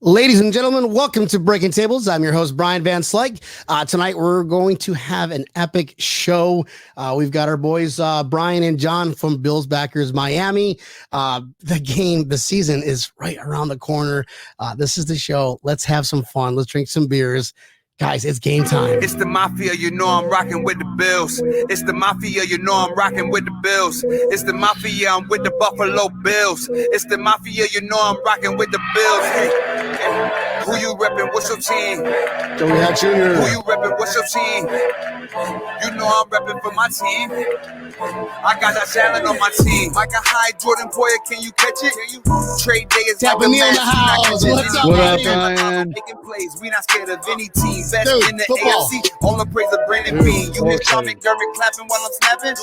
Ladies and gentlemen, welcome to Breaking Tables. I'm your host, Brian Van Slyke. Tonight, we're going to have an epic show. We've got our boys, Brian and John from Bills Backers Miami. The season is right around the corner. This is the show. Let's have some fun. Let's drink some beers. Guys, it's game time. It's the Mafia, you know I'm rocking with the Bills. It's the Mafia, you know I'm rocking with the Bills. It's the Mafia, I'm with the Buffalo Bills. It's the Mafia, you know I'm rocking with the Bills. Hey, who you reppin'? What's your team? Joey Hat Jr. Who you reppin'? What's your team? You know I'm reppin' for my team. I got that talent on my team. Like a high Jordan Poyer, can you catch it? Trade day is Tapping me in the house. What's up, What up, Brian? Making plays. We not scared of any team. Best Dude, in the football. AFC. All the praise of Brandon Bean. You hear Tom McDermott clapping while I'm snapping?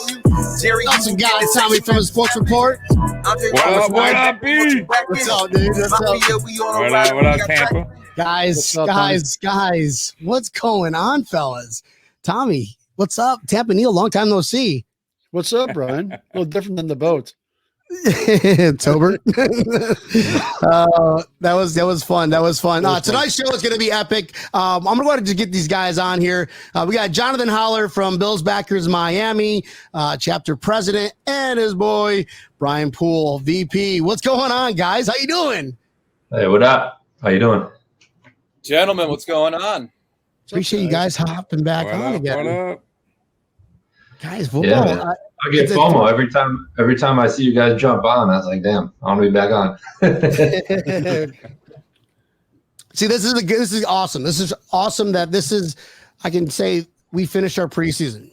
Jerry, Awesome guy, Tommy from the Sports Report. What up, B? What's up, dude? What's up? What up, Tampa? Guys, what's going on, fellas? Tommy, what's up? Tampa Neal, long time no see. What's up, Brian? A little different than the boat. Tober. That was fun. Tonight's show is going to be epic. I'm going to go ahead and just get these guys on here. We got Jonathan Holler from Bills Backers Miami, chapter president, and his boy Brian Poole, VP. What's going on, guys? How you doing? Hey, what up? How you doing? Gentlemen, what's going on? Appreciate you guys hopping back on again. What up? Guys, football. Yeah, I get FOMO every time I see you guys jump on. I was like, damn, I want to be back on. See, this is awesome. This is awesome that I can say we finished our preseason.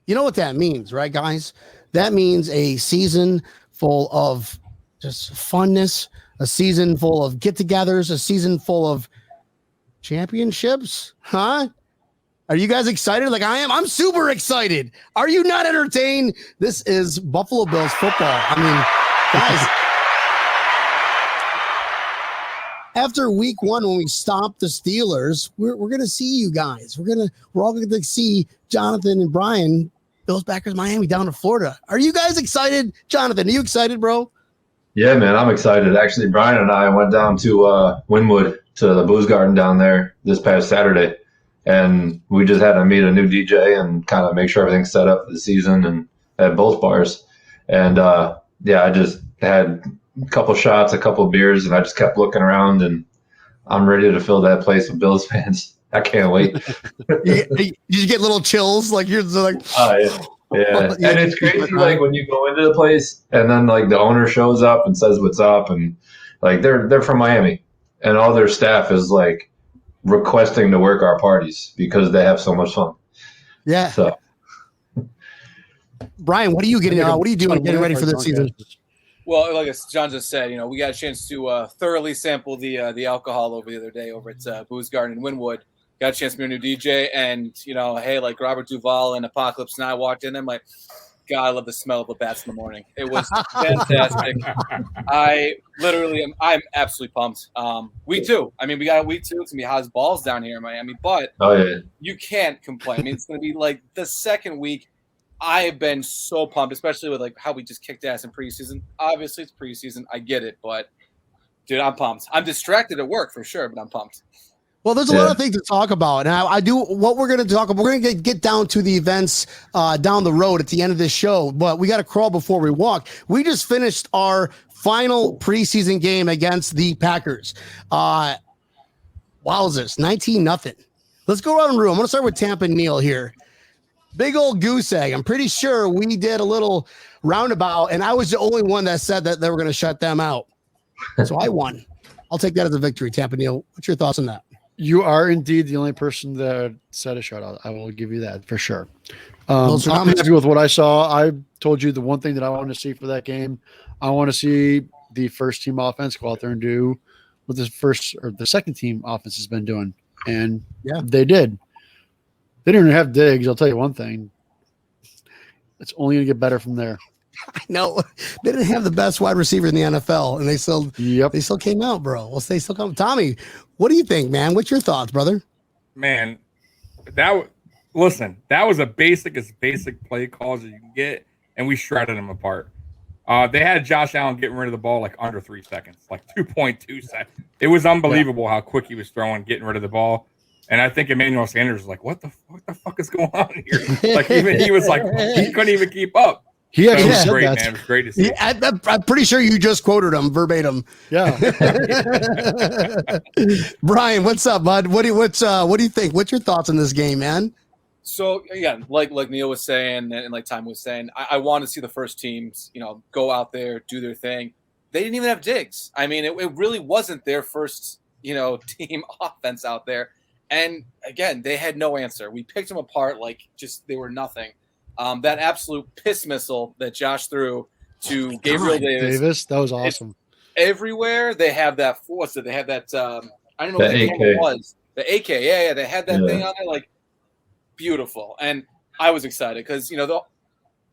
You know what that means, right, guys? That means a season full of just funness, a season full of get-togethers, a season full of championships, huh? Are you guys excited? Like I am. I'm super excited. Are you not entertained? This is Buffalo Bills football. I mean, guys, after week one, when we stopped the Steelers, we're going to see you guys. We're all going to see Jonathan and Brian, Bills Backers Miami down to Florida. Are you guys excited? Jonathan, are you excited, bro? Yeah, man, I'm excited. Actually, Brian and I went down to Wynwood to the Booze Garden down there this past Saturday. And we just had to meet a new DJ and kind of make sure everything's set up for the season and at both bars. And, I just had a couple shots, a couple beers, and I just kept looking around, and I'm ready to fill that place with Bills fans. I can't wait. Did you get little chills? Like you're like, yeah. And it's crazy, like when you go into the place and then like the owner shows up and says what's up, and like they're from Miami, and all their staff is like requesting to work our parties because they have so much fun. Yeah. So, Brian, what are you getting? What are you doing getting ready for the season? Well, like John just said, we got a chance to thoroughly sample the alcohol over the other day over at Booze Garden in Wynwood. Got a chance to meet a new DJ, and hey, like Robert Duvall and Apocalypse Now walked in. I'm like, God, I love the smell of the bats in the morning. It was fantastic. I'm absolutely pumped. Week two. I mean, we got a week two. It's going to be hot as balls down here in Miami, but you can't complain. I mean, it's going to be like the second week. I have been so pumped, especially with like how we just kicked ass in preseason. Obviously, it's preseason. I get it, but dude, I'm pumped. I'm distracted at work for sure, but I'm pumped. Well, there's a lot of things to talk about. And I do what we're going to talk about. We're going to get down to the events down the road at the end of this show, but we got to crawl before we walk. We just finished our final preseason game against the Packers. Wowzers, 19-0. Let's go around the room. I'm going to start with Tampa Neal here. Big old goose egg. I'm pretty sure we did a little roundabout, and I was the only one that said that they were going to shut them out. So I won. I'll take that as a victory, Tampa Neal. What's your thoughts on that? You are indeed the only person that said a shutout. I will give you that for sure. I'm happy with what I saw. I told you the one thing that I want to see for that game. I want to see the first team offense go out there and do what the second team offense has been doing. And they did. They didn't even have Diggs. I'll tell you one thing. It's only going to get better from there. I know they didn't have the best wide receiver in the NFL, and they still came out, bro. Well, they still come. Tommy, what do you think, man? What's your thoughts, brother? Man, that was a basic play calls that you can get, and we shredded them apart. They had Josh Allen getting rid of the ball like under 3 seconds, like 2.2 seconds. It was unbelievable how quick he was throwing, getting rid of the ball. And I think Emmanuel Sanders was like, what the fuck is going on here? Like, even he was like, he couldn't even keep up. He actually said great, that. Man. It was great to see. I'm pretty sure you just quoted him verbatim. Yeah. Brian, what's up, bud? What do you think? What's your thoughts on this game, man? So again, like Neil was saying, and like Tom was saying, I want to see the first teams, go out there, do their thing. They didn't even have Diggs. I mean, it really wasn't their first, team offense out there. And again, they had no answer. We picked them apart like just they were nothing. That absolute piss missile that Josh threw to Gabriel Davis. That was awesome. Everywhere they have that. What's it? They have that. I don't know what the camera was. The AK. Yeah. They had that thing on there, like beautiful. And I was excited because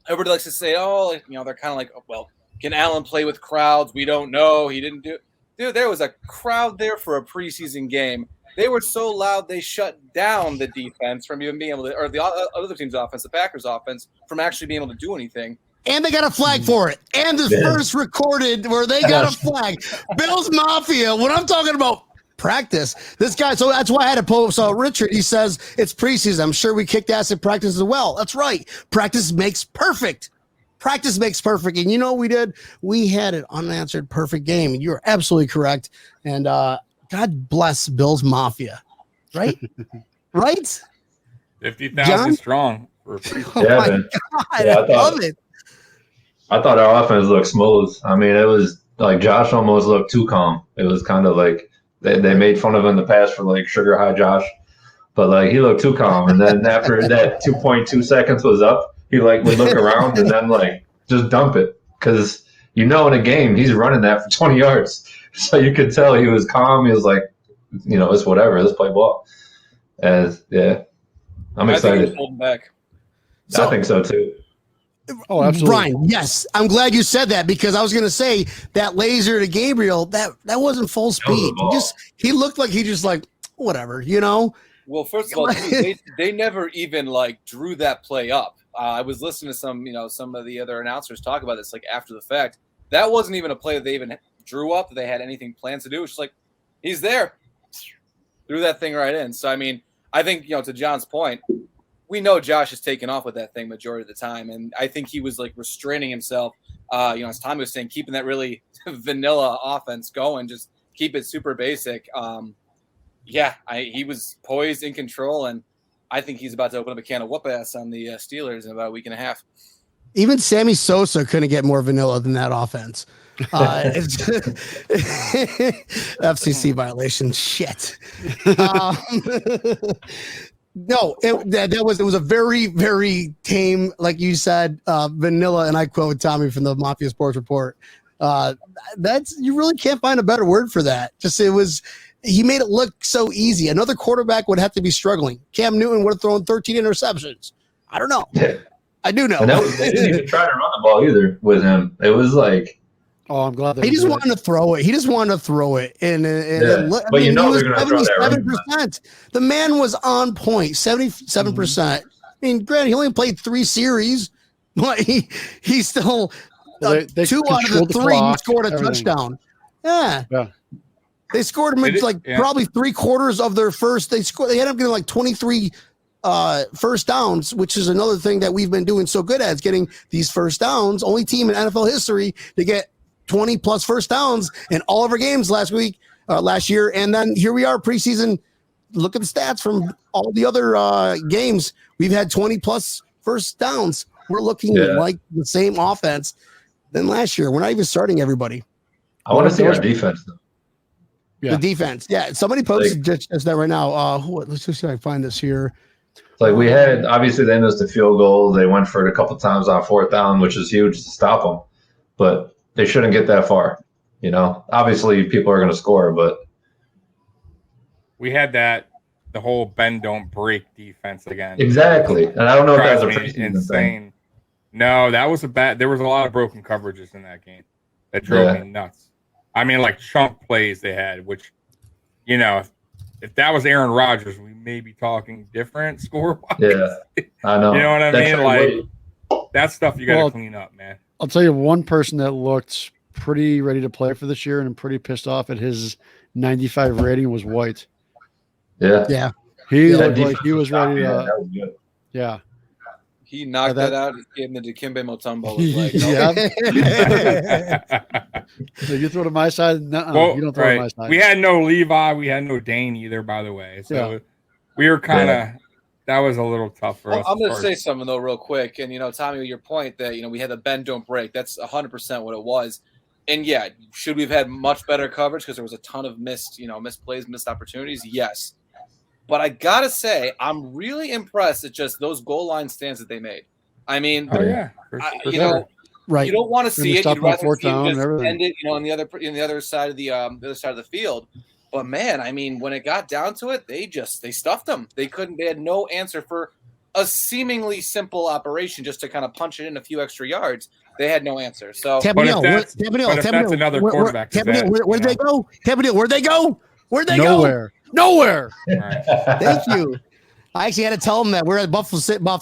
everybody likes to say, they're kind of like, well, can Allen play with crowds? We don't know. He didn't do. Dude, there was a crowd there for a preseason game. They were so loud they shut down the defense from even being able to, or the other team's offense, the Packers' offense, from actually being able to do anything. And they got a flag for it. And the first recorded where they got a flag. Bills Mafia, when I'm talking about practice, this guy, so that's why I had to post. So Richard, he says it's preseason. I'm sure we kicked ass at practice as well. That's right. Practice makes perfect. Practice makes perfect. And we did. We had an unanswered perfect game. And you're absolutely correct. And, God bless Bills Mafia, right? Right? 50,000 strong. Oh my God, I love it. I thought our offense looked smooth. I mean, it was like Josh almost looked too calm. It was kind of like they made fun of him in the past for like sugar high Josh, but like he looked too calm. And then after that 2.2 seconds was up, he like would look around and then like just dump it because in a game he's running that for 20 yards. So you could tell he was calm. He was like, it's whatever. Let's play ball. And I'm excited. I think holding back. I think so too. Oh, absolutely. Brian, yes. I'm glad you said that because I was going to say that laser to Gabriel, that wasn't full speed. He looked like he just like, whatever, Well, first of all, they never even like drew that play up. I was listening to some of the other announcers talk about this like after the fact. That wasn't even a play that they even drew up, that they had anything planned to do. It's just like, he's there. Threw that thing right in. So, I mean, I think, to John's point, we know Josh is taking off with that thing majority of the time. And I think he was like restraining himself, as Tommy was saying, keeping that really vanilla offense going, just keep it super basic. He was poised, in control, and I think he's about to open up a can of whoop ass on the Steelers in about a week and a half. Even Sammy Sosa couldn't get more vanilla than that offense. FCC violation. Shit. No, it was a very, very tame, like you said, vanilla. And I quote Tommy from the Mafia Sports Report. You really can't find a better word for that. He made it look so easy. Another quarterback would have to be struggling. Cam Newton would have thrown 13 interceptions. I don't know. I do know. And they didn't even try to run the ball either with him. It was like, I'm glad he just wanted to throw it. He just wanted to throw it. And but he was 77%. The man was on point, 77%. I mean, granted, he only played 3 series, but he still they 2 out of the 3 he scored a touchdown. Yeah. They scored him probably 3/4 of their first. They ended up getting like 23 first downs, which is another thing that we've been doing so good at, is getting these first downs. Only team in NFL history to get 20 plus first downs in all of our games last year. And then here we are preseason. Look at the stats from all the other games. We've had 20 plus first downs. We're looking like the same offense than last year. We're not even starting everybody. I want to see our defense though. Yeah. The defense. Yeah. Somebody posted just that right now. Let's just see if I find this here. Like we had, obviously they missed a field goal. They went for it a couple times on 4th down, which is huge to stop them. But they shouldn't get that far. Obviously people are going to score, but we had the whole bend don't break defense again. Exactly. And I don't know if that's a preseason insane thing. No, that was there was a lot of broken coverages in that game that drove me nuts. I mean, like chunk plays they had, which, if that was Aaron Rodgers, we may be talking different score-wise. Yeah, I know. You know what I mean? Like, that stuff you got to clean up, man. I'll tell you one person that looked pretty ready to play for this year and pretty pissed off at his 95 rating was White. Yeah. He looked like he was ready to. That was good. Yeah. He knocked that out. He gave him the Dikembe Mutombo. So you throw to my side. Well, you don't throw to my side. We had no Levi. We had no Dane either, by the way. So we were kind of that was a little tough for us. I'm going to say something, though, real quick. And, Tommy, your point that, we had the bend, don't break. That's 100% what it was. And, yeah, should we have had much better coverage because there was a ton of missed plays, missed opportunities? Yes. But I got to say, I'm really impressed at just those goal line stands that they made. I mean, right. You don't want to see it. You'd rather see it just end it, on the other side of the field. But man, I mean, when it got down to it, they stuffed them. They had no answer for a seemingly simple operation just to kind of punch it in a few extra yards. They had no ansser. So that's another quarterback. Where'd they go? Tampernil, where'd they go? Where'd they go? Nowhere. Right. Thank you. I actually had to tell him that we're at Buff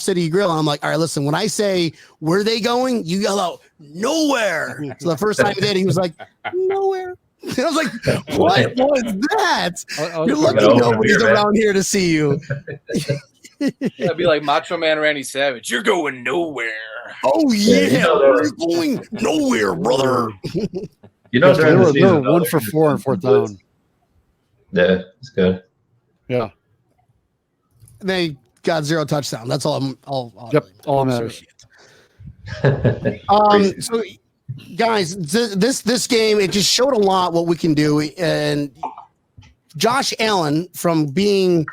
City Grill. And I'm like, all right, listen, when I say where are they going, you yell out nowhere. So the first time he did, he was like, nowhere. And I was like, what was that? You're lucky nobody's around here to see you. It'd be like Macho Man Randy Savage. You're going nowhere. Oh yeah, we're going nowhere, brother. They were 1 for 4 on fourth down. Yeah, it's good. Yeah. They got 0 touchdown. That's all. All matters. So, guys, this game, it just showed a lot what we can do. And Josh Allen, from being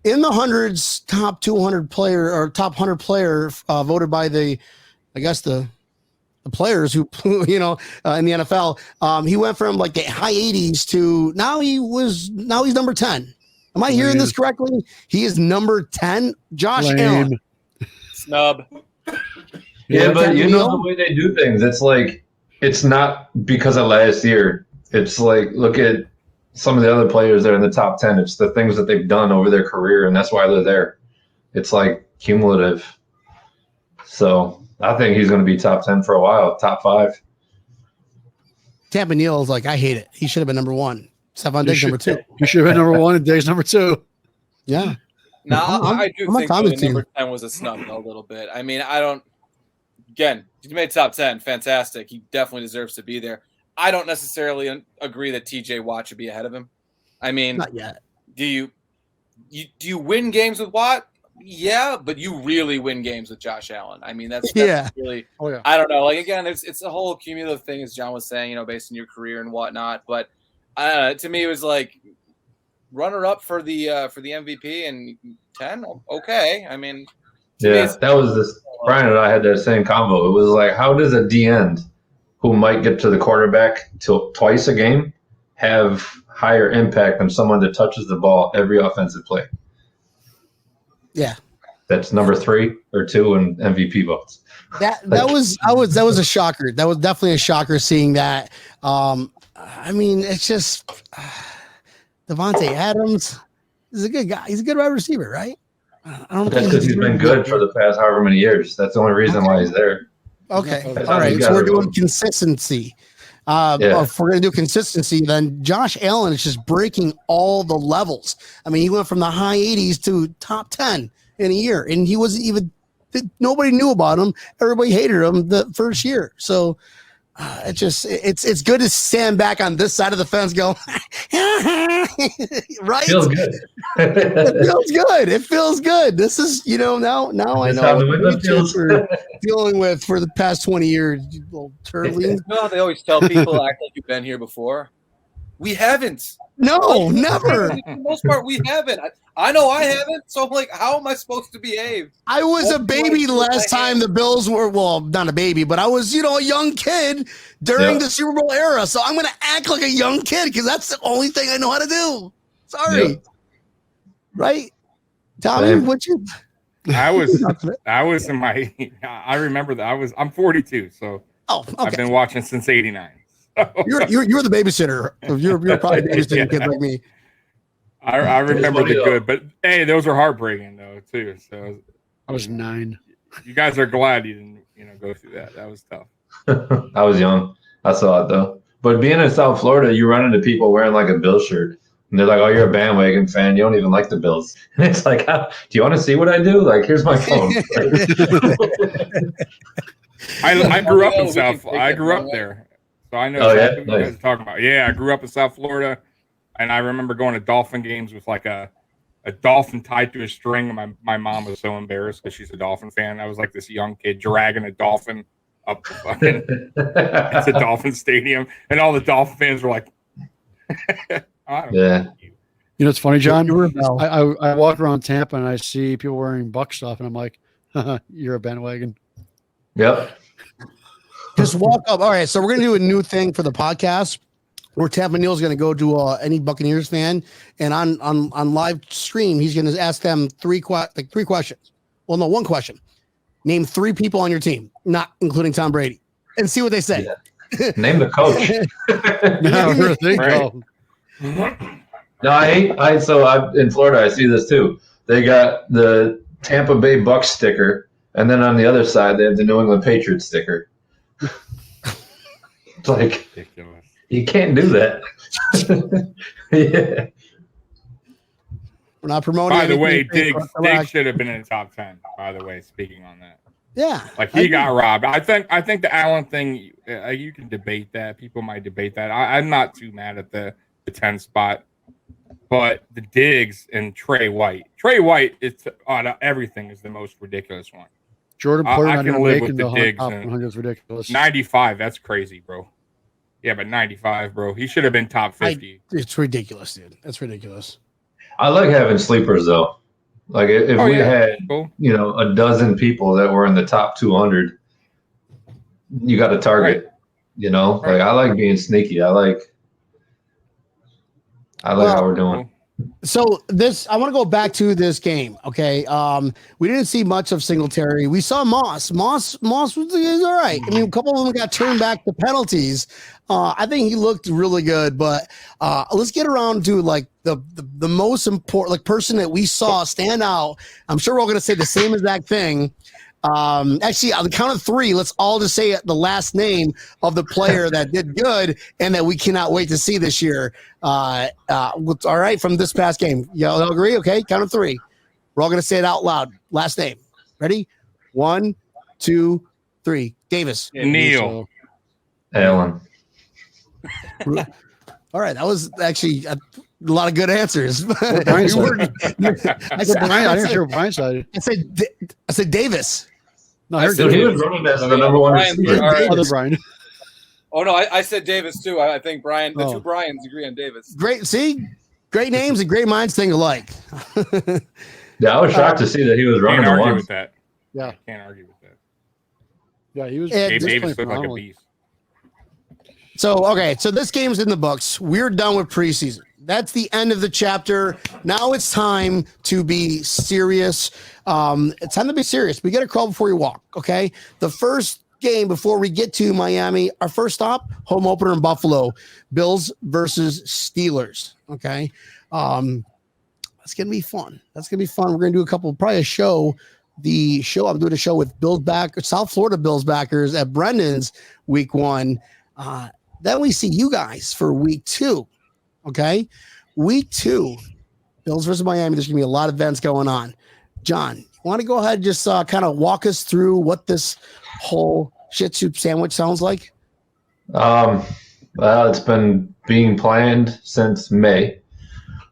in the hundreds, top 200 player or top 100 player voted by the players who in the NFL, he went from like the high 80s to now he's number 10. Am I hearing this correctly? He is number 10. Josh Allen. Snub. Yeah, but the way they do things, it's like it's not because of last year. It's like look at some of the other players that are in the top 10. It's the things that they've done over their career, and that's why they're there. It's like cumulative. So I think he's going to be top 10 for a while, top 5. Tampa Neal's like, I hate it. He should have been number 1. Stephon Diggs number 2. He should have been number 1 and Diggs number 2. Yeah. No, I do think the number 10 was a snub a little bit. I mean, he made top 10. Fantastic. He definitely deserves to be there. I don't necessarily agree that TJ Watt should be ahead of him. I mean, not yet. Do you win games with Watt? Yeah, but you really win games with Josh Allen. I mean, that's really. Oh, yeah. I don't know. Like again, it's a whole cumulative thing, as John was saying. Based on your career and whatnot. But to me, it was like runner up for the MVP and 10. Okay, I mean, that was this. Brian and I had that same convo. It was like, how does a D end who might get to the quarterback twice a game have higher impact than someone that touches the ball every offensive play? Yeah, that's number 3 or 2 in MVP votes. That was a shocker. That was definitely a shocker seeing that. I mean, it's just Devontae Adams is a good guy. He's a good wide receiver, right? I don't. That's because he's been good for the past however many years. That's the only reason why he's there. Okay, all right. So we're doing consistency. If we're going to do consistency, then Josh Allen is just breaking all the levels. I mean, he went from the high 80s to top 10 in a year, and he wasn't even nobody knew about him. Everybody hated him the first year. So it's good to stand back on this side of the fence, go right. Feels good. It feels good. It feels good. This is now I know what we're dealing with for the past 20 years. You little turtling. They always tell people act like you've been here before. We haven't. No, never. For the most part, we haven't. I know I haven't. So I'm like, how am I supposed to behave? I was a baby last time the Bills were, well, not a baby, but I was, a young kid during the Super Bowl era. So I'm going to act like a young kid because that's the only thing I know how to do. Sorry. Yep. Right? Tommy, what you? I was in my, I remember that I'm 42. So okay. I've been watching since 89. You're the babysitter. You're probably babysitting kids like me. I remember the good, but hey, those are heartbreaking though too. So I was 9. You guys are glad you didn't, go through that. That was tough. I was young. I saw it though. But being in South Florida, you run into people wearing like a Bills shirt. And they're like, "Oh, you're a bandwagon fan. You don't even like the Bills." And it's like, do you want to see what I do? Like, here's my phone. I grew up in South. I grew up there, so I know exactly what you guys are talking about. Yeah, I grew up in South Florida, and I remember going to Dolphin games with like a dolphin tied to a string. My mom was so embarrassed because she's a Dolphin fan. I was like this young kid dragging a dolphin up the fucking it's a Dolphin stadium, and all the Dolphin fans were like, yeah. You know, it's funny, John. I walk around Tampa and I see people wearing Buck stuff, and I'm like, "You're a bandwagon." Yep. Just walk up. All right, so we're gonna do a new thing for the podcast. Where Tampa Neal's gonna go to any Buccaneers fan, and on live stream, he's gonna ask them three questions. Well, no, one question. Name 3 people on your team, not including Tom Brady, and see what they say. Yeah. Name the coach. No, I in Florida, I see this too. They got the Tampa Bay Bucks sticker, and then on the other side, they have the New England Patriots sticker. It's like, ridiculous. You can't do that. Yeah. We're not promoting. By the way, Diggs should have been in the top 10. By the way, speaking on that. Yeah. Like he got robbed. I think the Allen thing, you can debate that. People might debate that. I'm not too mad at the 10 spot. But the Diggs and Trey White. Trey White is everything is the most ridiculous one. Jordan Poyer I can live with the Diggs. Top 100 is ridiculous. 95, that's crazy, bro. Yeah, but 95, bro. He should have been top 50. It's ridiculous, dude. That's ridiculous. I like having sleepers though. Like if we had, a dozen people that were in the top 200, you got to target. Right. Like I like being sneaky. I like how we're doing. So I want to go back to this game. Okay. We didn't see much of Singletary. We saw Moss. Moss was all right. I mean, a couple of them got turned back to penalties. I think he looked really good, but let's get around to like the most important person that we saw stand out. I'm sure we're all going to say the same exact thing. Actually, on the count of 3, let's all just say the last name of the player that did good and that we cannot wait to see this year. All right, from this past game. Y'all agree? Okay, count of 3. We're all going to say it out loud. Last name. Ready? 1, 2, 3. Davis. Neil. Allen. All right, that was actually a lot of good answers. I said Brian. I didn't hear Brian said. I said Davis. No, he was running as the number one receiver. Other Brian. Oh no, I said Davis too. I think Brian. The two Brians agree on Davis. Great. See, great names and great minds think alike. Yeah, I was shocked to see that he was running can't the argue one. with that. Yeah, can't argue with that. Yeah, he was. Davis looked like a beast. So this game's in the books. We're done with preseason. That's the end of the chapter. Now it's time to be serious. It's time to be serious. We got to crawl before you walk, okay? The first game before we get to Miami, our first stop, home opener in Buffalo, Bills versus Steelers, okay? That's going to be fun. We're going to do probably a show. I'm doing a show with South Florida Bills backers at Brendan's week 1. Then we see you guys for week 2. Okay. Week 2, Bills versus Miami. There's going to be a lot of events going on. John, you want to go ahead and just kind of walk us through what this whole shit soup sandwich sounds like? Well, it's been being planned since May.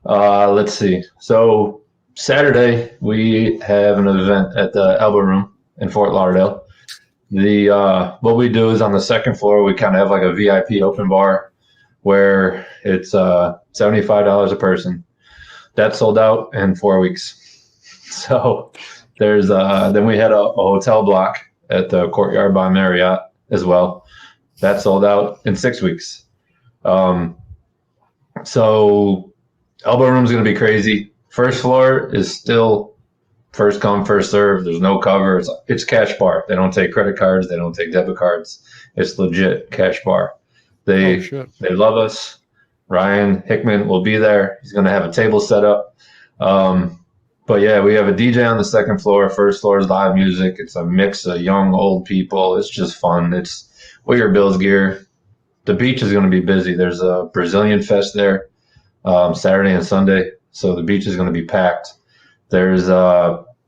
Let's see. So Saturday, we have an event at the Elbow Room in Fort Lauderdale. What we do is on the second floor, we kind of have like a VIP open bar where it's $75 a person. That sold out in 4 weeks. So there's then we had a hotel block at the Courtyard by Marriott as well. That sold out in 6 weeks. So Elbow Room's going to be crazy. First floor is still first come, first serve. There's no cover. It's cash bar. They don't take credit cards. They don't take debit cards. It's legit cash bar. They love us. Ryan Hickman will be there. He's going to have a table set up. But yeah, we have a DJ on the second floor. First floor is live music. It's a mix of young, old people. It's just fun. wear your Bills gear. The beach is going to be busy. There's a Brazilian fest there Saturday and Sunday, so the beach is going to be packed. There's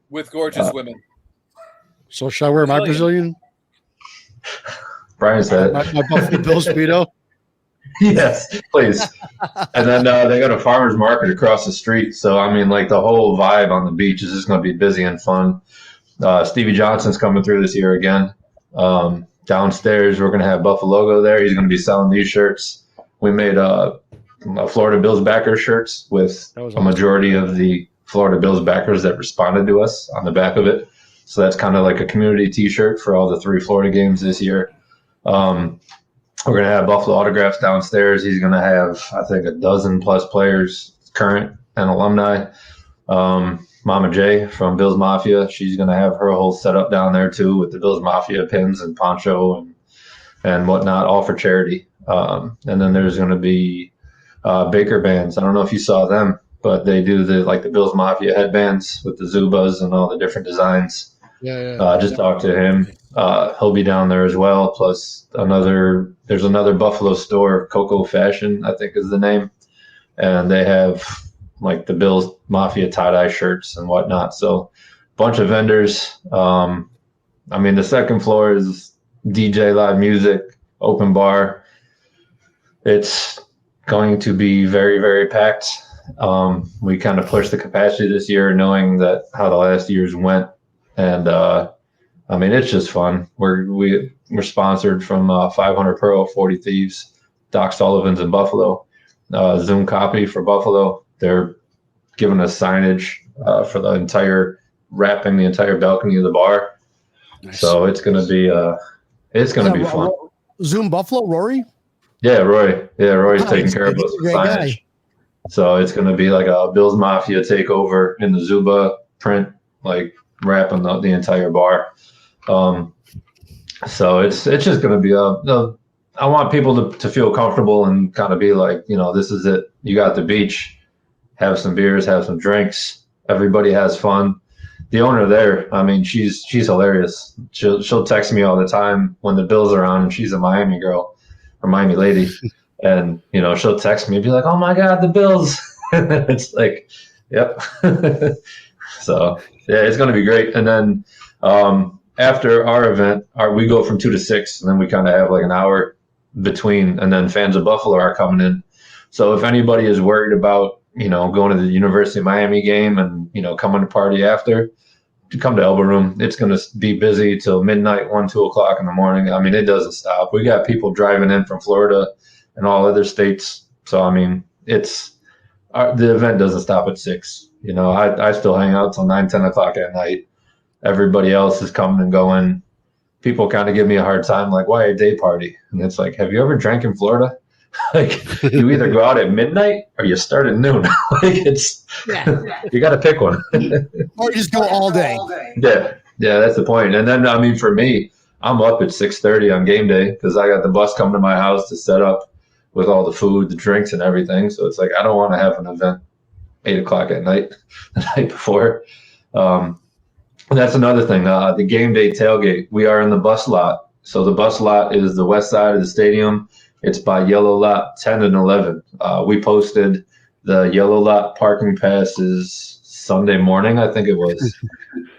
with gorgeous women. So should I wear my Brazilian? Brian said my Buffalo Bills Speedo. Yes, please. And then they got a farmer's market across the street. So, I mean, like the whole vibe on the beach is just going to be busy and fun. Stevie Johnson's coming through this year again. Downstairs, we're going to have Buffalo logo there. He's going to be selling these shirts. We made Florida Bills backer shirts with a majority of the Florida Bills backers that responded to us on the back of it. So that's kind of like a community T-shirt for all the 3 Florida games this year. We're going to have Buffalo autographs downstairs. He's going to have, I think, 12+ players, current and alumni. Mama J from Bills Mafia, she's going to have her whole setup down there too with the Bills Mafia pins and poncho and whatnot, all for charity. And then there's going to be Baker bands. I don't know if you saw them, but they do the Bills Mafia headbands with the Zubas and all the different designs. Yeah. Just talked to him. He'll be down there as well. Plus there's another Buffalo store, Coco Fashion, I think is the name. And they have like the Bills Mafia tie-dye shirts and whatnot. So bunch of vendors. I mean, the second floor is DJ live music, open bar. It's going to be very, very packed. We kind of pushed the capacity this year knowing that how the last years went. And I mean, it's just fun. We're sponsored from 500 Pro, 40 Thieves, Doc Sullivan's in Buffalo, Zoom Copy for Buffalo. They're giving us signage for wrapping the entire balcony of the bar. Nice. So it's going to be be fun. Zoom Buffalo, Rory? Yeah, Roy. Yeah, Roy's taking care of us with signage. Guy. So it's going to be like a Bills Mafia takeover in the Zuba print, like wrapping the entire bar. So it's just going to be I want people to feel comfortable and kind of be like, this is it. You got the beach, have some beers, have some drinks. Everybody has fun. The owner there, I mean, she's hilarious. She'll text me all the time when the Bills are on, and she's a Miami girl or Miami lady. And, she'll text me and be like, oh my God, the Bills. It's like, yep. So yeah, it's going to be great. And then, after our event, we go from 2 to 6, and then we kind of have like an hour between, and then fans of Buffalo are coming in. So if anybody is worried about, going to the University of Miami game and, coming to party after, come to Elbow Room. It's going to be busy till midnight, 1, 2 o'clock in the morning. I mean, it doesn't stop. We got people driving in from Florida and all other states. So, I mean, the event doesn't stop at 6. I still hang out till 9, 10 o'clock at night. Everybody else is coming and going. People kind of give me a hard time, like, why a day party? And it's like, have you ever drank in Florida? Like, you either go out at midnight or you start at noon. Like, you got to pick one. Or you just go all day. Yeah, that's the point. And then, I mean, for me, I'm up at 6:30 on game day because I got the bus coming to my house to set up with all the food, the drinks, and everything. So it's like, I don't want to have an event 8 o'clock at night, the night before. And that's another thing. The game day tailgate, we are in the bus lot. So the bus lot is the west side of the stadium. It's by yellow lot 10 and 11. We posted the yellow lot parking passes Sunday morning, I think it was.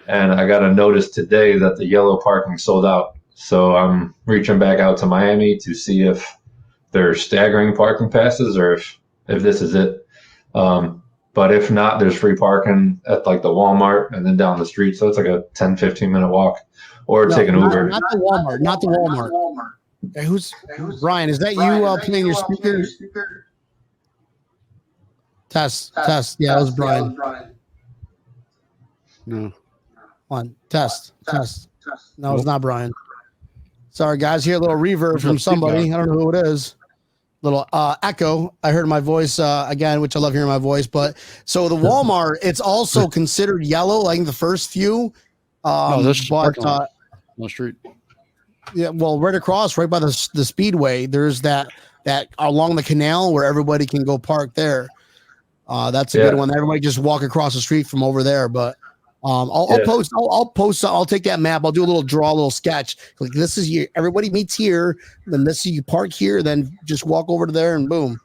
And I got a notice today that the yellow parking sold out. So I'm reaching back out to Miami to see if they're staggering parking passes or if this is it. But if not, there's free parking at like the Walmart and then down the street. So it's like a 10, 15-minute walk or take an Uber. Not the Walmart. Hey, who's Brian? Is that you playing your speaker? Test. Yeah, it was Brian. No. One. Test. No, it's not Brian. Sorry, guys. Hear a little reverb from somebody. I don't know who it is. Little echo. I heard my voice again, which I love hearing my voice. But so the Walmart, it's also considered yellow, like the first few. This but on the street. Yeah, well, right across, right by the speedway, there's that along the canal where everybody can go park there. That's a good one. Everybody just walk across the street from over there. But I'll post. I'll post. I'll take that map. I'll do a little draw, a little sketch. Like this is you. Everybody meets here. Then this is you park here. Then just walk over to there and boom.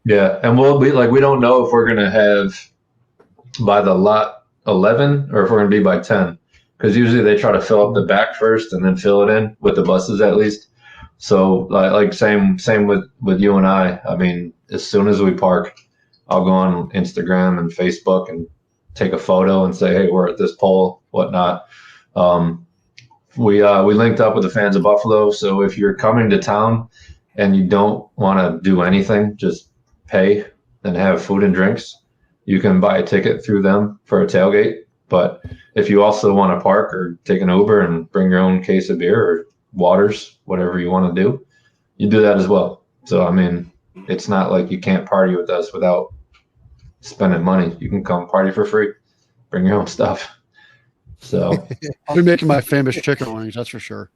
Yeah, and we'll be like, we don't know if we're gonna have by the lot 11 or if we're gonna be by 10, because usually they try to fill up the back first and then fill it in with the buses at least. So like same with you and I. I mean, as soon as we park, I'll go on Instagram and Facebook and take a photo and say, hey, we're at this pole, whatnot. We linked up with the fans of Buffalo. So if you're coming to town and you don't want to do anything, just pay and have food and drinks, you can buy a ticket through them for a tailgate. But if you also want to park or take an Uber and bring your own case of beer or waters, whatever you want to do, you do that as well. So, I mean, it's not like you can't party with us without spending money. You can come party for free, bring your own stuff. So I'll be making my famous chicken wings, that's for sure.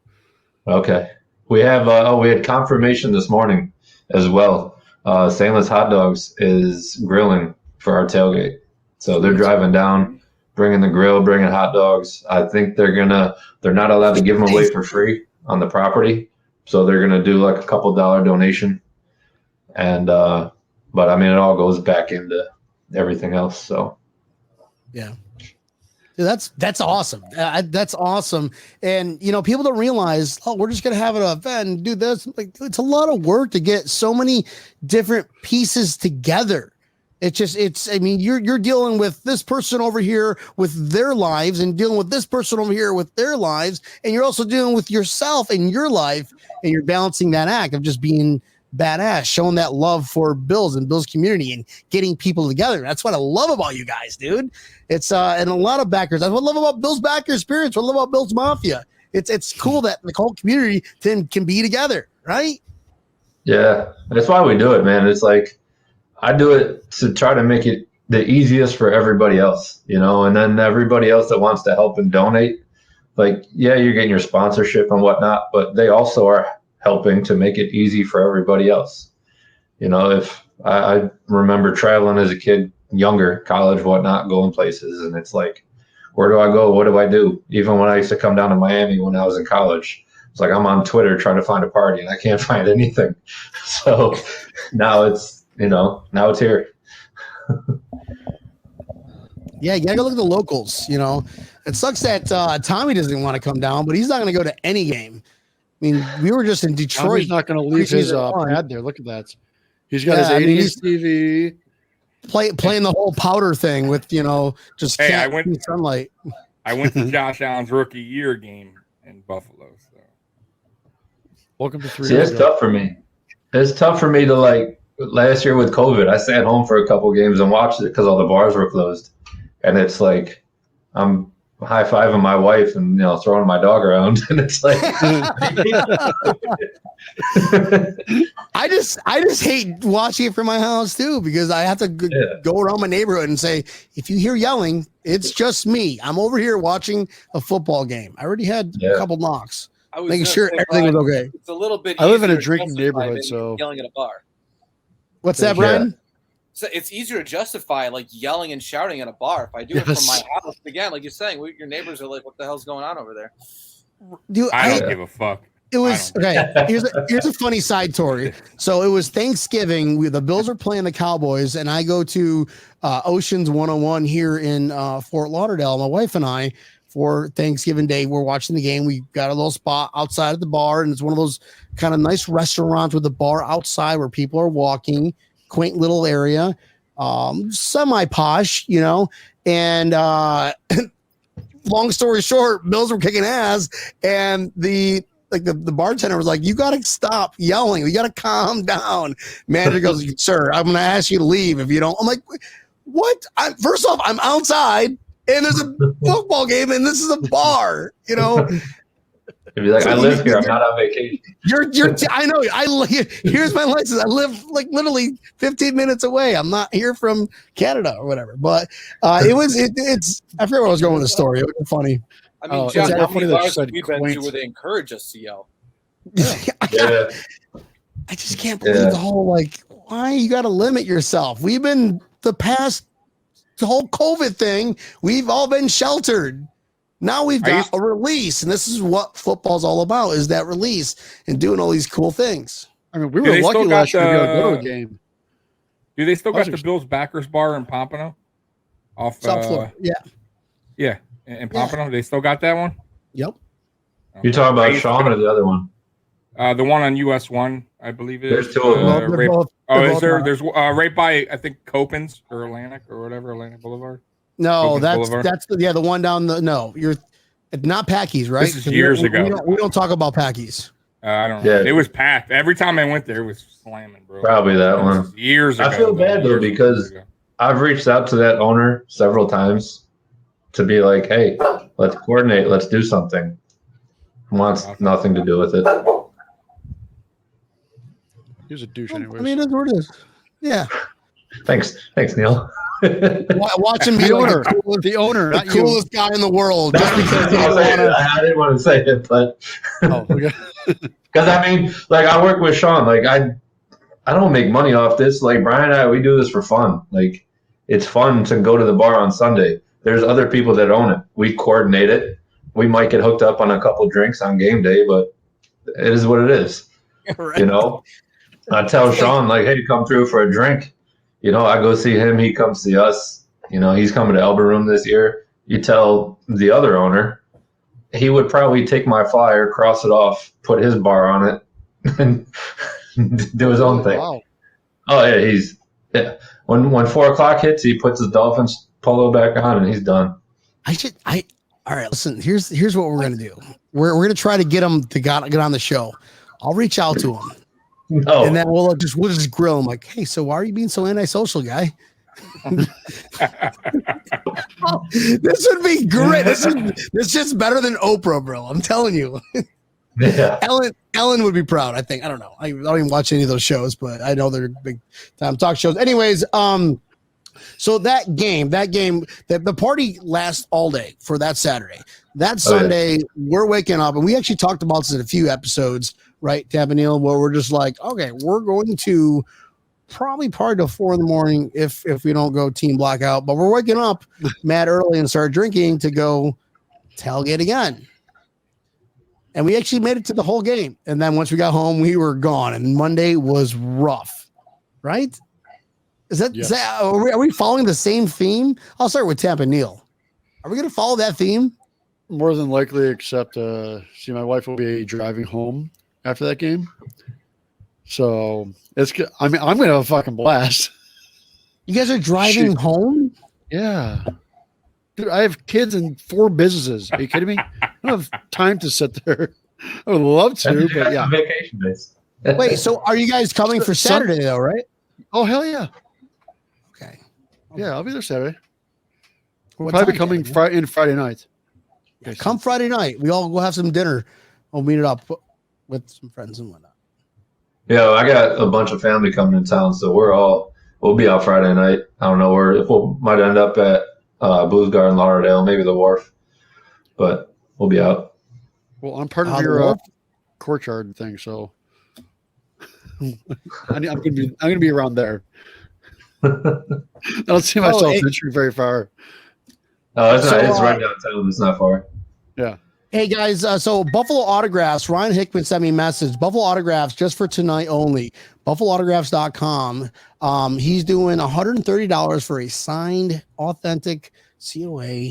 Okay. We have we had confirmation this morning as well. Stainless Hot Dogs is grilling for our tailgate. So they're driving down, bringing the grill, bringing hot dogs. I think they're not allowed to give them away for free on the property. So they're going to do like a couple $1 donation. And, but I mean, it all goes back into everything else. So, yeah. Dude, that's awesome. That's awesome. And, you know, people don't realize, oh, we're just going to have an event and do this. Like, it's a lot of work to get so many different pieces together. I mean, you're dealing with this person over here with their lives and dealing with this person over here with their lives. And you're also dealing with yourself and your life. And you're balancing that act of just being badass, showing that love for Bills and Bills community and getting people together. That's what I love about you guys, dude. It's and a lot of backers. That's what I love about Bills backer experience. What I love about Bills Mafia. It's cool that the whole community can be together, right? Yeah, that's why we do it, man. It's like I do it to try to make it the easiest for everybody else, you know, and then everybody else that wants to help and donate. Like, yeah, you're getting your sponsorship and whatnot, but they also are helping to make it easy for everybody else. You know, if I remember traveling as a kid, younger, college, whatnot, going places, and it's like, where do I go? What do I do? Even when I used to come down to Miami when I was in college, it's like I'm on Twitter trying to find a party and I can't find anything. So now it's, you know, now it's here. Yeah, you gotta go look at the locals. You know, it sucks that Tommy doesn't want to come down, but he's not going to go to any game. I mean, we were just in Detroit. He's not going to leave his pad there. Look at that. He's got his 80s TV. Playing the whole powder thing with, you know, just sunlight. I went to Josh Allen's rookie year game in Buffalo. So. Welcome to 3 See, years it's tough for me. It's tough for me to, like, last year with COVID, I sat home for a couple games and watched it because all the bars were closed. And it's like, I'm high-fiving my wife and, you know, throwing my dog around. And it's like, I just hate watching it from my house too, because I have to go around my neighborhood and say, if you hear yelling, it's just me. I'm over here watching a football game. I already had a couple knocks, making sure everything was okay. It's a little bit. I live in a drinking neighborhood, so yelling at a bar. What's that, Brian? So it's easier to justify like yelling and shouting at a bar. If I do it from my house, again, like you're saying, your neighbors are like, "What the hell's going on over there?" Dude, I don't give a fuck. It was okay. Here's a funny side story. So it was Thanksgiving. The Bills are playing the Cowboys, and I go to Oceans 101 here in Fort Lauderdale. My wife and I, for Thanksgiving Day, we're watching the game. We got a little spot outside of the bar, and it's one of those kind of nice restaurants with a bar outside where people are walking. Quaint little area, semi posh, you know. And long story short, Bills were kicking ass, and the bartender was like, "You got to stop yelling. You got to calm down." Manager goes, "Sir, I'm going to ask you to leave if you don't." I'm like, "What?" First off, I'm outside, and there's a football game, and this is a bar, you know. If you're like, I live here, I'm not on vacation. I know. Here's my license. I live like literally 15 minutes away. I'm not here from Canada or whatever. But it's. I forget where I was going with the story. It was funny. I mean, John, how many bars have we been to where they encourage us to yell? I just can't believe the whole like. Why you got to limit yourself? We've been the past whole COVID thing, we've all been sheltered. Now we've got a release, and this is what football's all about: is that release and doing all these cool things. I mean, we were lucky last year to be able to go to a game. Do they still got the Bills backers bar in Pompano? Off South Florida, yeah, in Pompano, they still got that one. Yep. You talking about Sean or the other one? The one on US 1, I believe it is. There's two of them. Is there? There's right by, I think, Copans or Atlantic or whatever, Atlantic Boulevard. No, that's the one down the. No, you're not Packies, right? This is years ago. We don't talk about Packies. I don't know. Yeah. It was packed every time I went there. It was slamming, bro. Probably that one. Years ago. I feel bad though because I've reached out to that owner several times to be like, "Hey, let's coordinate. Let's do something." Wants nothing to do with it. He was a douche anyway. I mean, that's what it is. Yeah. Thanks, Neil. Watch him be the owner, the coolest guy in the world. Just because I didn't want to say it, but because I mean, like I work with Sean. Like I don't make money off this. Like Brian and I, we do this for fun. Like it's fun to go to the bar on Sunday. There's other people that own it. We coordinate it. We might get hooked up on a couple drinks on game day, but it is what it is. Right. You know, I tell Sean like, "Hey, come through for a drink." You know, I go see him. He comes see us. You know, he's coming to Elba Room this year. You tell the other owner, he would probably take my flyer, cross it off, put his bar on it, and do his own thing. Wow. Oh yeah, When 4:00 hits, he puts his Dolphins polo back on, and he's done. All right, listen. Here's what we're gonna do. We're gonna try to get him to get on the show. I'll reach out to him. No. And then we'll just grill him like, "Hey, so why are you being so antisocial, guy?" This would be great. This is just better than Oprah, bro. I'm telling you. Yeah. Ellen would be proud. I think. I don't know. I don't even watch any of those shows, but I know they're big time talk shows. Anyways, so that game, the party lasts all day for that Saturday. That Sunday, we're waking up, and we actually talked about this in a few episodes. Right, Tab and Neil, where we're just like, okay, we're going to probably party till 4 a.m. if we don't go team blackout, but we're waking up mad early and start drinking to go tailgate again. And we actually made it to the whole game. And then once we got home, we were gone. And Monday was rough, right? Is that are we following the same theme? I'll start with Tab and Neil. Are we going to follow that theme? More than likely, except see, my wife will be driving home after that game, so it's. I mean, I'm gonna have a fucking blast. You guys are driving home? Yeah, dude. I have kids and 4 businesses. Are you kidding me? I don't have time to sit there. I would love to, but yeah. Vacation days. Wait, so are you guys coming for Saturday though? Right? Oh hell yeah. Okay. Yeah, I'll be there Saturday. We'll probably be coming Friday night. Yeah, come Friday night. We'll have some dinner. We'll meet it up with some friends and whatnot. Yeah, I got a bunch of family coming in town, so we'll be out Friday night. I don't know where. If we might end up at Blues Garden, Lauderdale, maybe the Wharf, but we'll be out. Well, I'm part of your courtyard thing, so I'm gonna be around there. I don't see myself venturing very far. Oh, it's not. It's right downtown. It's not far. Yeah. Hey guys, so Buffalo Autographs, Ryan Hickman sent me a message. Buffalo Autographs just for tonight only. BuffaloAutographs.com. He's doing $130 for a signed, authentic COA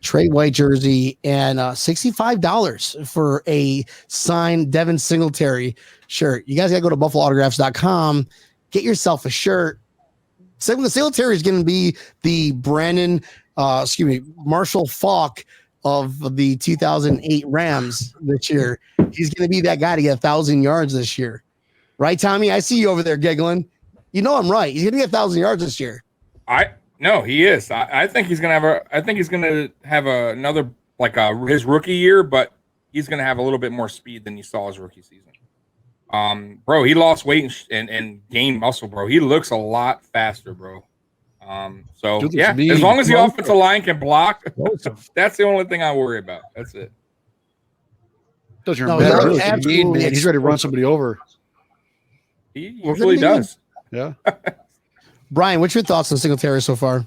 Trey White jersey and $65 for a signed Devin Singletary shirt. You guys got to go to BuffaloAutographs.com. Get yourself a shirt. Singletary is going to be the Marshall Faulk of the 2008 Rams this year. He's going to be that guy to get 1,000 yards this year. Right, Tommy? I see you over there giggling. You know I'm right. He's going to get 1,000 yards this year. No, he is. I think he's going to have another, like his rookie year, but he's going to have a little bit more speed than you saw his rookie season. Bro, he lost weight and gained muscle, bro. He looks a lot faster, bro. So yeah, as long as the offensive line can block, that's the only thing I worry about. That's it. Doesn't matter. Man. He's ready to run somebody over. He usually does. Yeah. Brian, what's your thoughts on Singletary so far?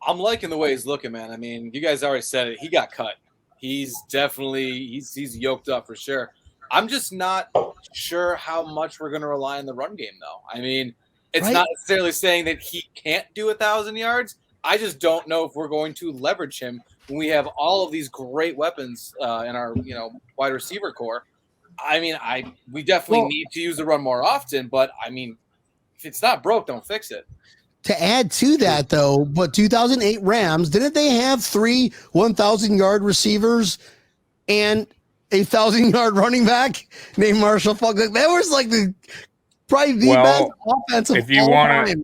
I'm liking the way he's looking, man. I mean, you guys already said it. He got cut. He's definitely he's yoked up for sure. I'm just not sure how much we're going to rely on the run game, though. I mean, it's not necessarily saying that he can't do 1,000 yards. I just don't know if we're going to leverage him when we have all of these great weapons in our wide receiver core. I mean, we definitely need to use the run more often, but I mean, if it's not broke, don't fix it. To add to that, though, but 2008 Rams, didn't they have 3 1,000-yard receivers and a 1,000-yard running back named Marshall Falk? That was like probably the best offensive. If you want to,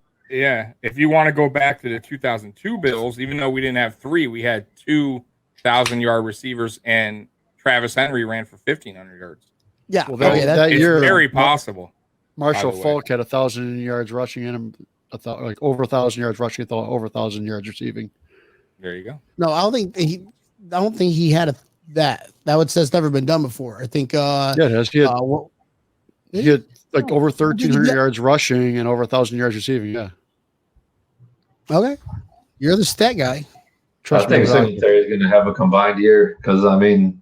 if you want to go back to the 2002 Bills, even though we didn't have 3, we had 2 1,000-yard receivers, and Travis Henry ran for 1,500 yards. Yeah, well, that year, very possible. Marshall Falk had 1,000 yards rushing in him. Like over 1,000 yards rushing, over 1,000 yards receiving. There you go. No, I don't think he had that. That's never been done before. I think. Yeah, it has. He had like over 1,300 yards rushing and over 1,000 yards receiving. Yeah. Okay, you're the stat guy. I think Singletary is going to have a combined year because I mean,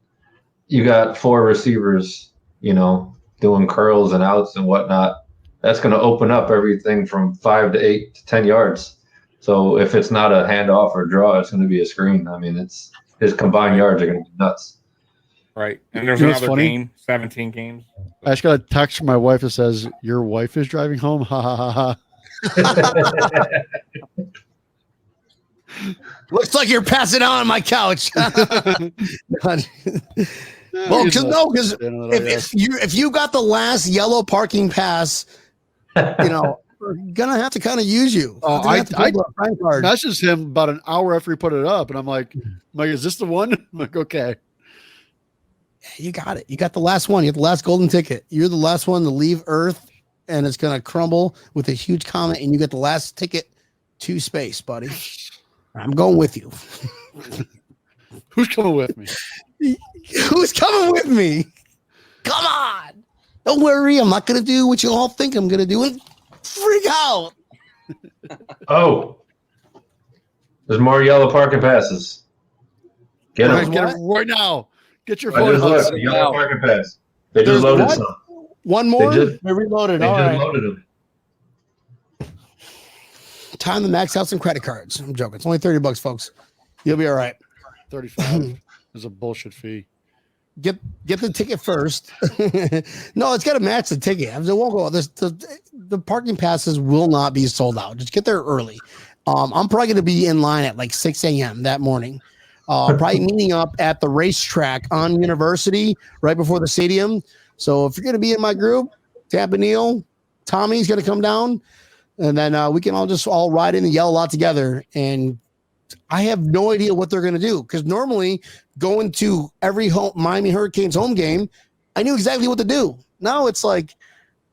you got 4 receivers, doing curls and outs and whatnot. That's going to open up everything from 5 to 8 to 10 yards. So if it's not a handoff or draw, it's going to be a screen. I mean, his combined yards are going to be nuts. Right. And there's another game, 17 games. I just got a text from my wife that says, "Your wife is driving home." Ha ha ha ha. Looks like you're passing out on my couch. Well, because if you got the last yellow parking pass, we're gonna have to kind of use you. I messaged him about an hour after he put it up, and I'm like, is this the one? I'm like, okay. You got it. You got the last one. You have the last golden ticket. You're the last one to leave Earth, and it's gonna crumble with a huge comet, and you get the last ticket to space, buddy. I'm going with you. Who's coming with me? Who's coming with me? Come on. Don't worry. I'm not going to do what you all think I'm going to do and freak out. Oh, there's more yellow parking passes. Get them right now. Get your phone out. Yellow parking pass. They just loaded some. One more? They reloaded. They just loaded them. Time to max out some credit cards. I'm joking. It's only $30, folks. You'll be all right. 35 is a bullshit fee. Get the ticket first. No, it's got to match the ticket. It won't go. The parking passes will not be sold out. Just get there early. I'm probably going to be in line at like 6 a.m. that morning. Probably meeting up at the racetrack on University right before the stadium. So if you're going to be in my group, Tampa Neal, Tommy's going to come down. And then we can all ride in and yell a lot together. And I have no idea what they're going to do because normally going to every Miami Hurricanes home game, I knew exactly what to do. Now it's like,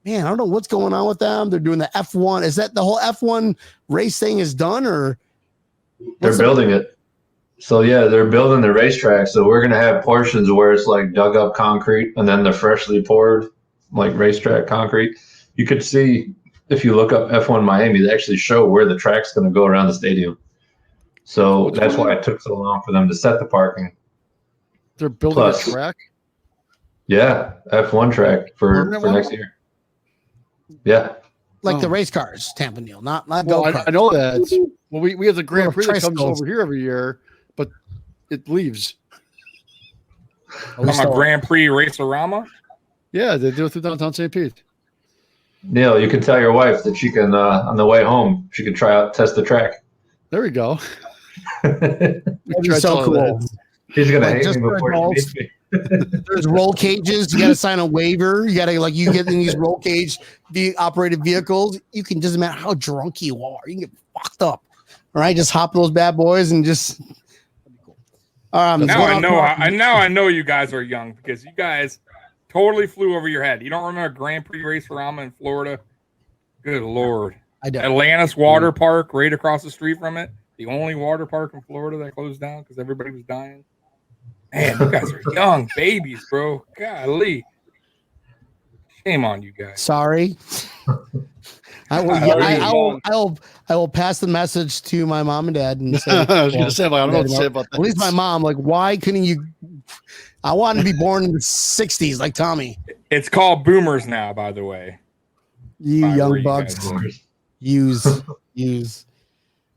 man, I don't know what's going on with them. They're doing the F1. Is that the whole F1 race thing is done or? They're building it. So, yeah, they're building the racetrack. So we're going to have portions where it's like dug up concrete and then the freshly poured like racetrack concrete. You could see. If you look up F1 Miami, they actually show where the track's going to go around the stadium. So that's why it took so long for them to set the parking. They're building a track? Yeah, F1 track for next year. Yeah. Like the race cars, Tampa Neal, not go-karts. I know that. Well, we have the Grand Prix that comes over here every year, but it leaves. I'm a Grand Prix Racerama? Yeah, they do it through downtown St. Pete. Neil, you can tell your wife that she can, on the way home, she can test the track. There we go. That'd so cool. She's going to hate me before she meets me. There's roll cages. You got to sign a waiver. You got to you get in these roll cage operated vehicles. You can just matter how drunk you are. You can get fucked up. All right, just hop those bad boys and just. Now I know you guys are young because you guys totally flew over your head. You don't remember Grand Prix Racerama in Florida? Good Lord. I don't. Atlantis Water Park right across the street from it. The only water park in Florida that closed down because everybody was dying. Man, you guys are young babies, bro. Golly. Shame on you guys. Sorry. I will pass the message to my mom and dad and say, I was going to say, like, I don't know what to say about that. At least my mom, like, why couldn't you? I wanted to be born in the 60s like Tommy. It's called boomers now, by the way. You young bucks. Use.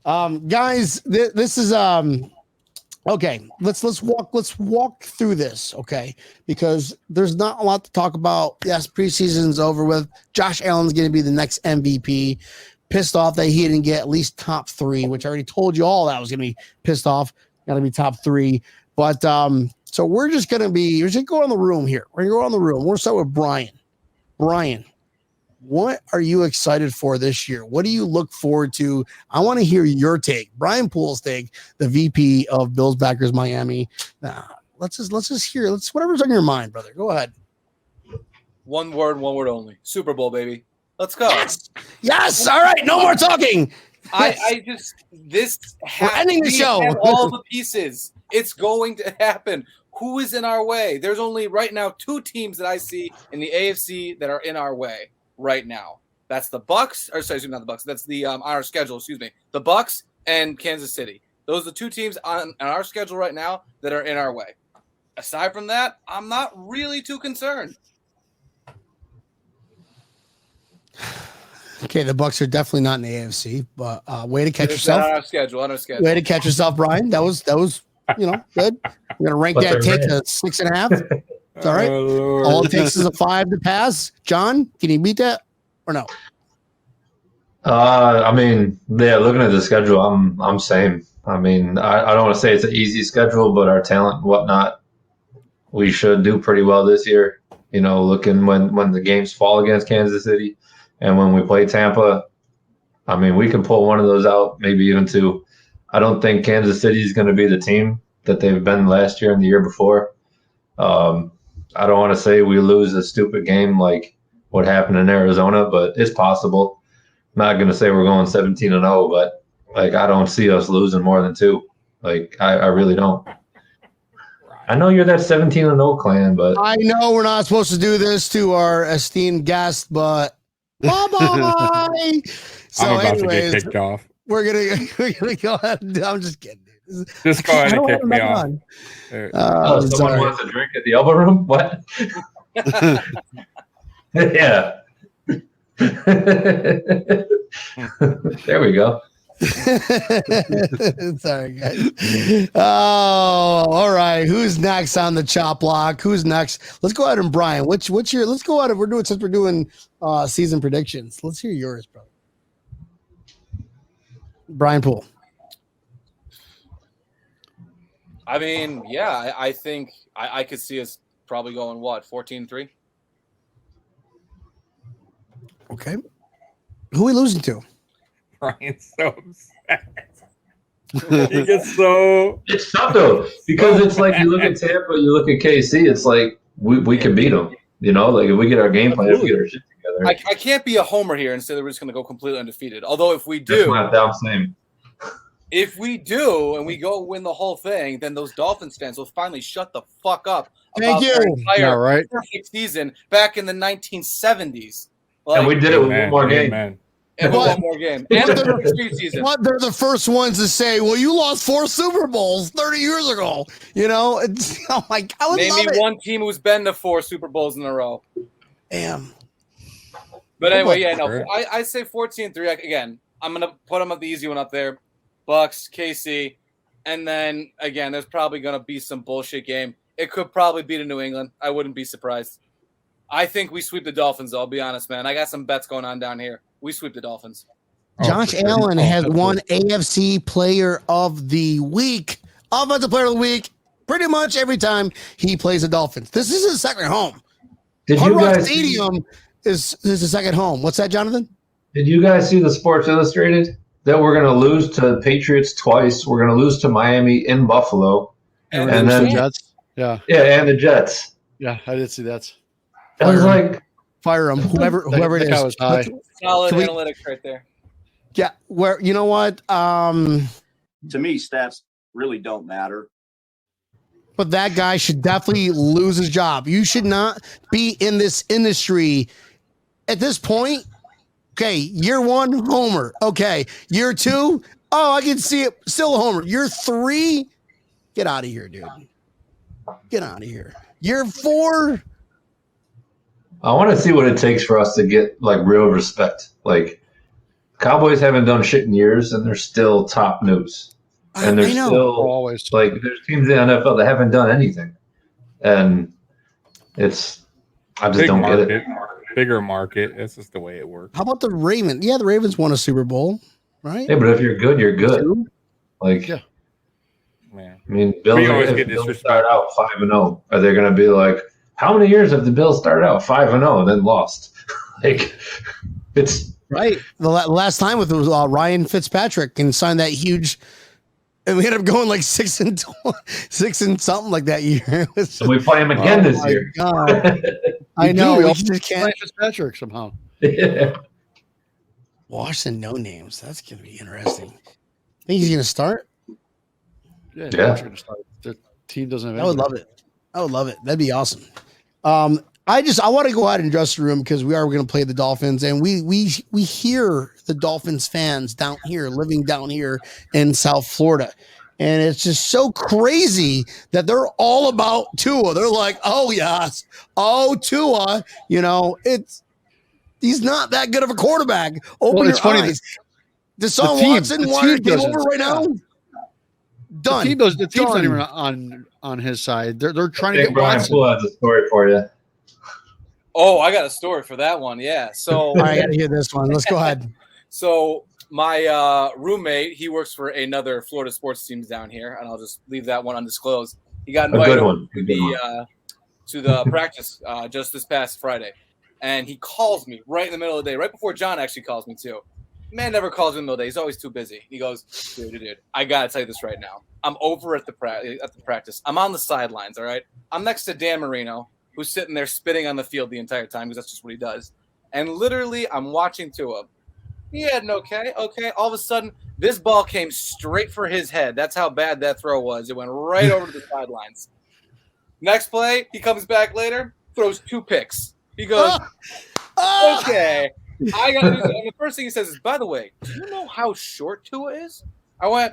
Guys, this is okay. Let's walk through this, okay? Because there's not a lot to talk about. Yes, preseason's over with. Josh Allen's going to be the next MVP. Pissed off that he didn't get at least top 3, which I already told you all that was going to be pissed off. Got to be top 3. But so we're just going to go around the room here. We're going to go around the room. We'll start with Brian. Brian, what are you excited for this year? What do you look forward to? I want to hear your take. Brian Poole's take, the VP of Bills Backers Miami. Let's just hear. Whatever's on your mind, brother. Go ahead. One word only. Super Bowl, baby. Let's go. Yes. All right. No more talking. We're ending the show. All the pieces. It's going to happen. Who is in our way? There's only right now 2 teams that I see in the AFC that are in our way right now. That's the Bucks, or sorry, not the Bucks. That's the on our schedule. Excuse me. The Bucks and Kansas City. Those are the 2 teams on our schedule right now that are in our way. Aside from that, I'm not really too concerned. Okay, the Bucks are definitely not in the AFC, but way to catch yourself. On our schedule. Way to catch yourself, Brian. That was good. We're gonna rank that take to 6.5. It's all right. All it takes is a 5 to pass. John, can you beat that or no? I mean, yeah, looking at the schedule, I'm same. I mean, I don't want to say it's an easy schedule, but our talent and whatnot, we should do pretty well this year. You know, looking when the games fall against Kansas City and when we play Tampa, I mean, we can pull one of those out, maybe even 2. I don't think Kansas City is going to be the team that they've been last year and the year before. I don't want to say we lose a stupid game like what happened in Arizona, but it's possible. I'm not going to say we're going 17-0, but like I don't see us losing more than 2. Like I really don't. I know you're that 17-0 clan, but I know we're not supposed to do this to our esteemed guest, but bye-bye. So I'm about anyways, to get kicked off. We're gonna go ahead. I'm just kidding. Just go ahead and kick me off. Someone wants a drink at the elbow room? What? Yeah. There we go. Sorry, guys. Oh, all right. Who's next on the chop block? Who's next? Let's go ahead and Brian. What's your? Let's go ahead. Since we're doing season predictions. Let's hear yours, brother. Brian Poole. I mean, yeah, I think I could see us probably going 14-3. Okay. Who are we losing to? Brian's so upset. He gets so. It's tough though because it's like you look at Tampa, you look at KC. It's like we can beat them. You know, like if we get our game plan, if we get our shit together. I can't be a homer here and say that we're just going to go completely undefeated. Although if we do, if we do and we go win the whole thing, then those Dolphins fans will finally shut the fuck up. Thank you. Entire perfect season back in the 1970s. Like, and we did it with one more game. And one more game. And the preseason. But they're the first ones to say, well, you lost 4 Super Bowls 30 years ago. You know, it's, oh my God. Name me one team who's been to 4 Super Bowls in a row. Damn. But anyway, yeah, no, I say 14-3. Again, I'm going to put them up the easy one up there. Bucks, KC. And then, again, there's probably going to be some bullshit game. It could probably beat a New England. I wouldn't be surprised. I think we sweep the Dolphins, though. I'll be honest, man. I got some bets going on down here. We sweep the Dolphins. Josh Allen has won AFC Player of the Week, Offensive Player of the Week, pretty much every time he plays the Dolphins. This is his second home. Hard Rock Stadium is his second home. What's that, Jonathan? Did you guys see the Sports Illustrated? That we're going to lose to the Patriots twice. We're going to lose to Miami in Buffalo. And then the Jets. Yeah. Yeah, and the Jets. Yeah, I did see that. I was like, fire him. Whoever it is. Was high. Solid analytics right there. Yeah, where you know what? To me, stats really don't matter. But that guy should definitely lose his job. You should not be in this industry at this point. Okay, year 1, homer. Okay, year 2, oh, I can see it, still a homer. Year 3, get out of here, dude. Get out of here. Year 4. I want to see what it takes for us to get like real respect. Like Cowboys haven't done shit in years, and they're still top news. And they're still always like there's teams in the NFL that haven't done anything, and I just don't get it. Bigger market. That's just the way it works. How about the Ravens? Yeah, the Ravens won a Super Bowl, right? Yeah, but if you're good, you're good. Like, Man. I mean, Bills start out 5-0. Are they going to be like, how many years have the Bills started out 5-0 and then lost? Like, it's right. The last time with Ryan Fitzpatrick and signed that huge, and we ended up going like 6 and something like that year. So we play him again this year. God. I know. We just can't. Fitzpatrick somehow. Yeah. Washington no names. That's going to be interesting. Think he's going to start? Yeah. Gonna start. The team doesn't have. I would love it. I would love it. That'd be awesome. I want to go out and dress the room because we are going to play the Dolphins, and we hear the Dolphins fans down here, living down here in South Florida. And it's just so crazy that they're all about Tua. They're like, oh, yes. Oh, Tua. He's not that good of a quarterback. Open your eyes. Deshaun Watson wanted to game over right now. Done. The team's not even on his side. They're trying to get Brian Poole has a story for you. Oh, I got a story for that one. Yeah. So I got to hear this one. Let's go ahead. So my roommate, he works for another Florida sports teams down here, and I'll just leave that one undisclosed. He got invited to the practice just this past Friday, and he calls me right in the middle of the day, right before John actually calls me too. Man never calls me in the middle of the day. He's always too busy. He goes, dude, I got to tell you this right now. I'm over at the practice. I'm on the sidelines, all right? I'm next to Dan Marino, who's sitting there spitting on the field the entire time because that's just what he does. And literally, I'm watching Tua. He had an okay. All of a sudden, this ball came straight for his head. That's how bad that throw was. It went right over to the sidelines. Next play, he comes back later, throws 2 picks. He goes, okay. I got to do that. And the first thing he says is, by the way, do you know how short Tua is? I went,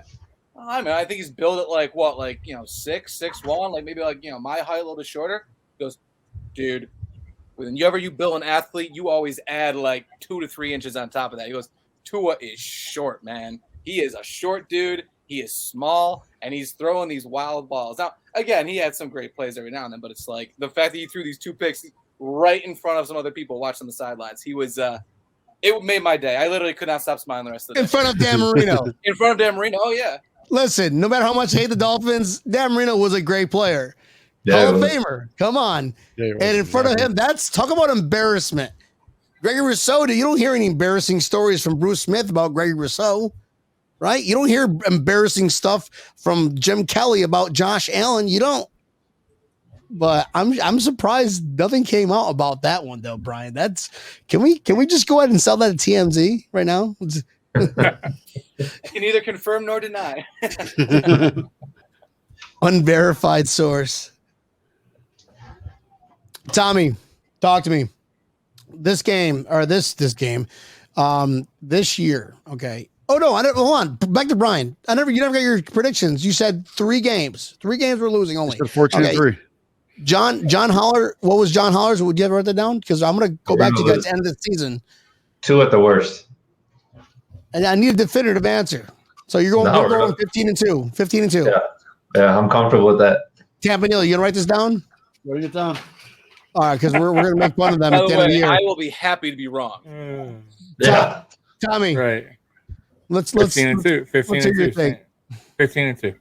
I think he's built at 6'1", like maybe my height, a little bit shorter. He goes, dude, whenever you build an athlete, you always add 2 to 3 inches on top of that. He goes, Tua is short, man. He is a short dude. He is small, and he's throwing these wild balls. Now, again, he had some great plays every now and then, but it's like the fact that he threw these 2 picks right in front of some other people watching the sidelines. He was it made my day. I literally could not stop smiling the rest of the day. In front of Dan Marino. In front of Dan Marino. Oh, yeah. Listen, no matter how much I hate the Dolphins, Dan Marino was a great player. Hall of Famer. Come on. Yeah, and in front of him, talk about embarrassment. Gregory Rousseau, you don't hear any embarrassing stories from Bruce Smith about Gregory Rousseau, right? You don't hear embarrassing stuff from Jim Kelly about Josh Allen. You don't. But I'm surprised nothing came out about that one though, Brian. Can we just go ahead and sell that to TMZ right now? I can neither confirm nor deny. Unverified source. Tommy, talk to me. This game, this year. Okay. Oh no, hold on. Back to Brian. You never got your predictions. You said 3 games. 3 games we're losing only. 14-3. John Holler. What was John Holler's? Would you ever write that down? Because I'm going to go back to you guys at the end of the season. 2 at the worst. And I need a definitive answer. So you're going 15-2. 15-2. Yeah, I'm comfortable with that. Tampa Neal, you going to write this down? Write it down. All right, because we're going to make fun of them at the end of the year. I will be happy to be wrong. Yeah. Tommy. Right. Let's 15-2. 15-2. 15-2.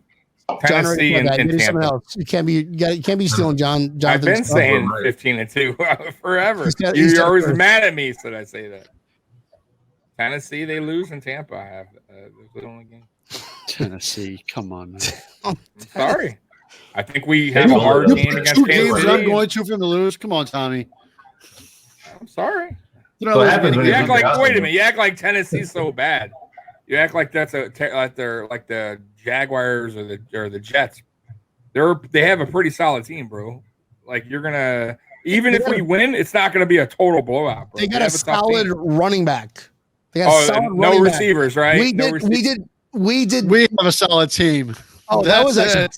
Tennessee and Tampa. Else. You can't be stealing John. I've been saying 15-2 forever. You're always mad at me, so I say that. Tennessee, they lose, in Tampa. I have the only game. Tennessee, come on, man. I'm sorry. I think we have a hard game against Kansas City. I'm going to for them to lose. Come on, Tommy. I'm sorry. You act like wait a minute. You act like Tennessee's so bad. You act like that's they're like the Jaguars or the Jets. They have a pretty solid team, bro. Like you're gonna Even if we win, it's not going to be a total blowout, bro. They got a solid running back. They got a solid no receivers, right? We did. We have a solid team. Oh, that was actually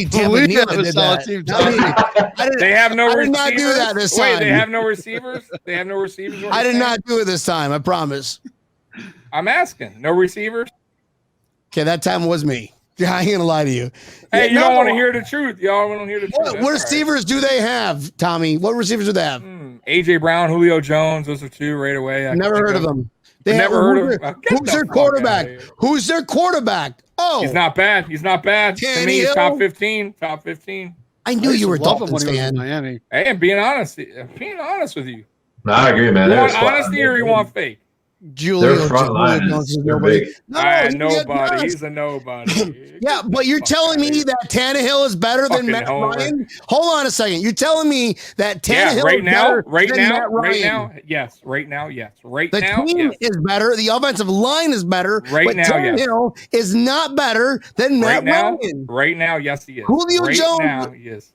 Tampa Neal that did that. They have no receivers. I did not do that this time. Wait, they have no receivers? They have no receivers? I did not do it this time. I promise. I'm asking. No receivers? Okay, that time was me. I ain't gonna lie to you. Hey, you don't want to hear the truth. Y'all want to hear the truth. What receivers do they have, Tommy? What receivers do they have? AJ Brown, Julio Jones. Those are two right away. Never heard of them. Never heard of. Who's their quarterback? Who's their quarterback? Oh, he's not bad. He's not bad. To me, he's top 15. Top 15. I knew you were Dolphins fan. Miami. Hey, I'm being honest. With you. No, I agree, man. You want honesty or you want fake? Their front line is nobody. Nobody. He's a nobody. Yeah, but you're telling me that Tannehill is better than Matt Ryan? Hold on a second. You're telling me that Tannehill right is now, better right than now, Matt Ryan? right now, yes. Right now, yes. Right the now, team is better. The offensive line is better. Right now, Tannehill is not better than Matt Ryan. Right now, yes, he is. Julio Jones. Now, he is.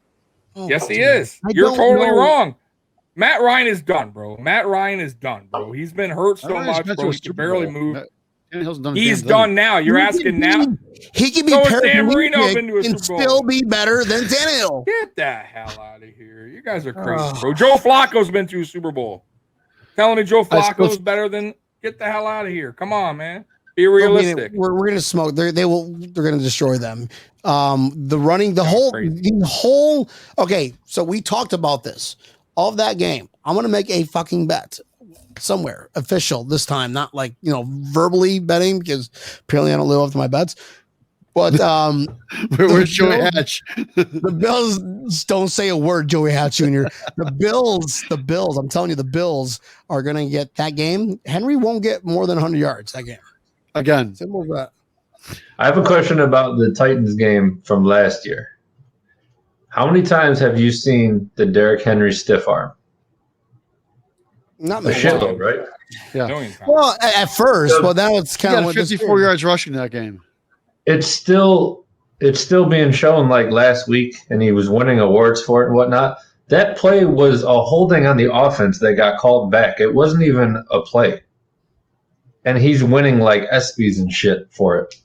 Yes, he is. You're totally wrong. Matt Ryan is done, bro. Matt Ryan is done, bro. He's been hurt so much, bro. He can barely move. He's done now. You're asking now. He can be paraplegic and still be better than Tannehill. Get the hell out of here. You guys are crazy, bro. Joe Flacco's been to a Super Bowl. Telling me Joe Flacco's better than get the hell out of here. Come on, man. Be realistic. We're gonna smoke. They're gonna destroy them. The whole. Okay, so we talked about this. Of that game, I'm going to make a fucking bet somewhere official this time, not like, verbally betting because apparently I don't live up to my bets. But where's Joey Hatch? The Bills don't say a word, Joey Hatch Jr. The Bills, I'm telling you, the Bills are going to get that game. Henry won't get more than 100 yards that game. Again. Simple as that. I have a question about the Titans game from last year. How many times have you seen the Derrick Henry stiff arm? Not a shitload, right? Yeah. Well, at first, but now it's kind of 54 yards rushing that game. It's still being shown like last week, and he was winning awards for it and whatnot. That play was a holding on the offense that got called back. It wasn't even a play, and he's winning like ESPYs and shit for it.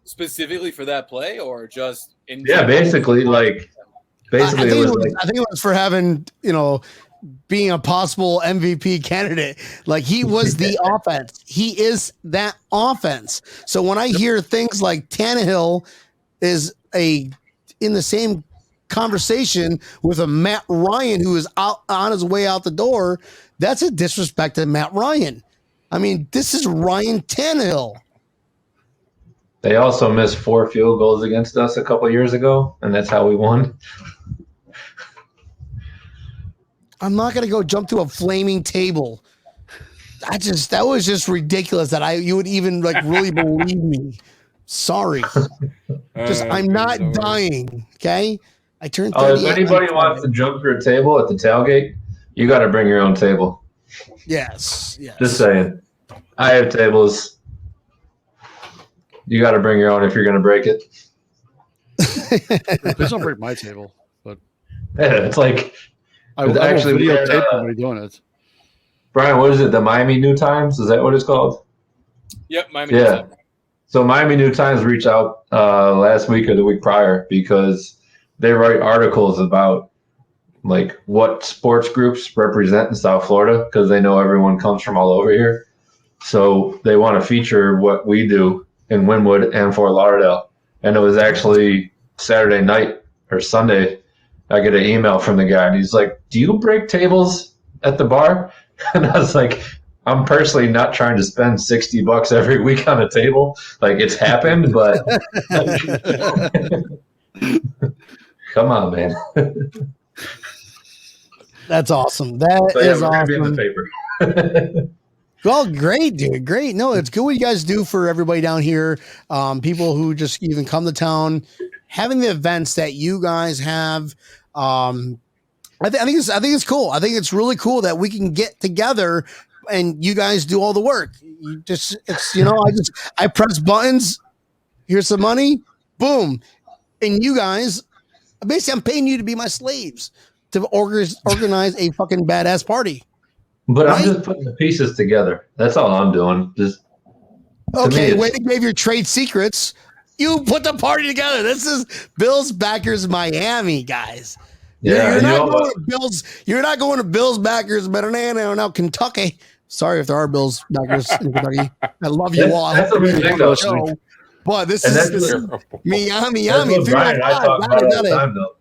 Specifically for that play, or just in basically I think it was for having being a possible MVP candidate. Like he was the offense. He is that offense. So when I hear things like Tannehill is in the same conversation with a Matt Ryan who is out on his way out the door, that's a disrespect to Matt Ryan. I mean, this is Ryan Tannehill. They also missed 4 field goals against us a couple of years ago, and that's how we won. I'm not going to go jump to a flaming table. That was just ridiculous that you would even really believe me. Sorry. I'm not dying. Okay. I turned 30. If anybody wants to jump through a table at the tailgate, you got to bring your own table. Yes. Just saying. I have tables. You got to bring your own if you're going to break it. Please don't break my table. But yeah, it's like I will videotape somebody doing it. Brian, what is it? The Miami New Times? Is that what it's called? Yep, Miami New Times. So Miami New Times reached out last week or the week prior because they write articles about like what sports groups represent in South Florida because they know everyone comes from all over here. So they want to feature what we do in Wynwood and Fort Lauderdale. And it was actually Saturday night or Sunday, I get an email from the guy and he's like, "Do you break tables at the bar?" And I was like, "I'm personally not trying to spend $60 every week on a table. Like it's happened, but come on, man." That's awesome. That is awesome. Be in the paper. Well, great, dude. Great. No, it's good what you guys do for everybody down here. People who just even come to town, having the events that you guys have. I think it's cool. I think it's really cool that we can get together and you guys do all the work. I press buttons. Here's some money. Boom. And you guys, basically, I'm paying you to be my slaves. to organize a fucking badass party. But right? I'm just putting the pieces together. That's all I'm doing. Just okay, way to give your trade secrets. You put the party together. This is Bills backers Miami, guys. Yeah, you're not going to Bills. You're not going to Bills backers, but now Kentucky. Sorry if there are Bills backers in Kentucky. I love you all. That's a weird thing, though. But this is Miami. That's what Brian and I talk about all the time, though.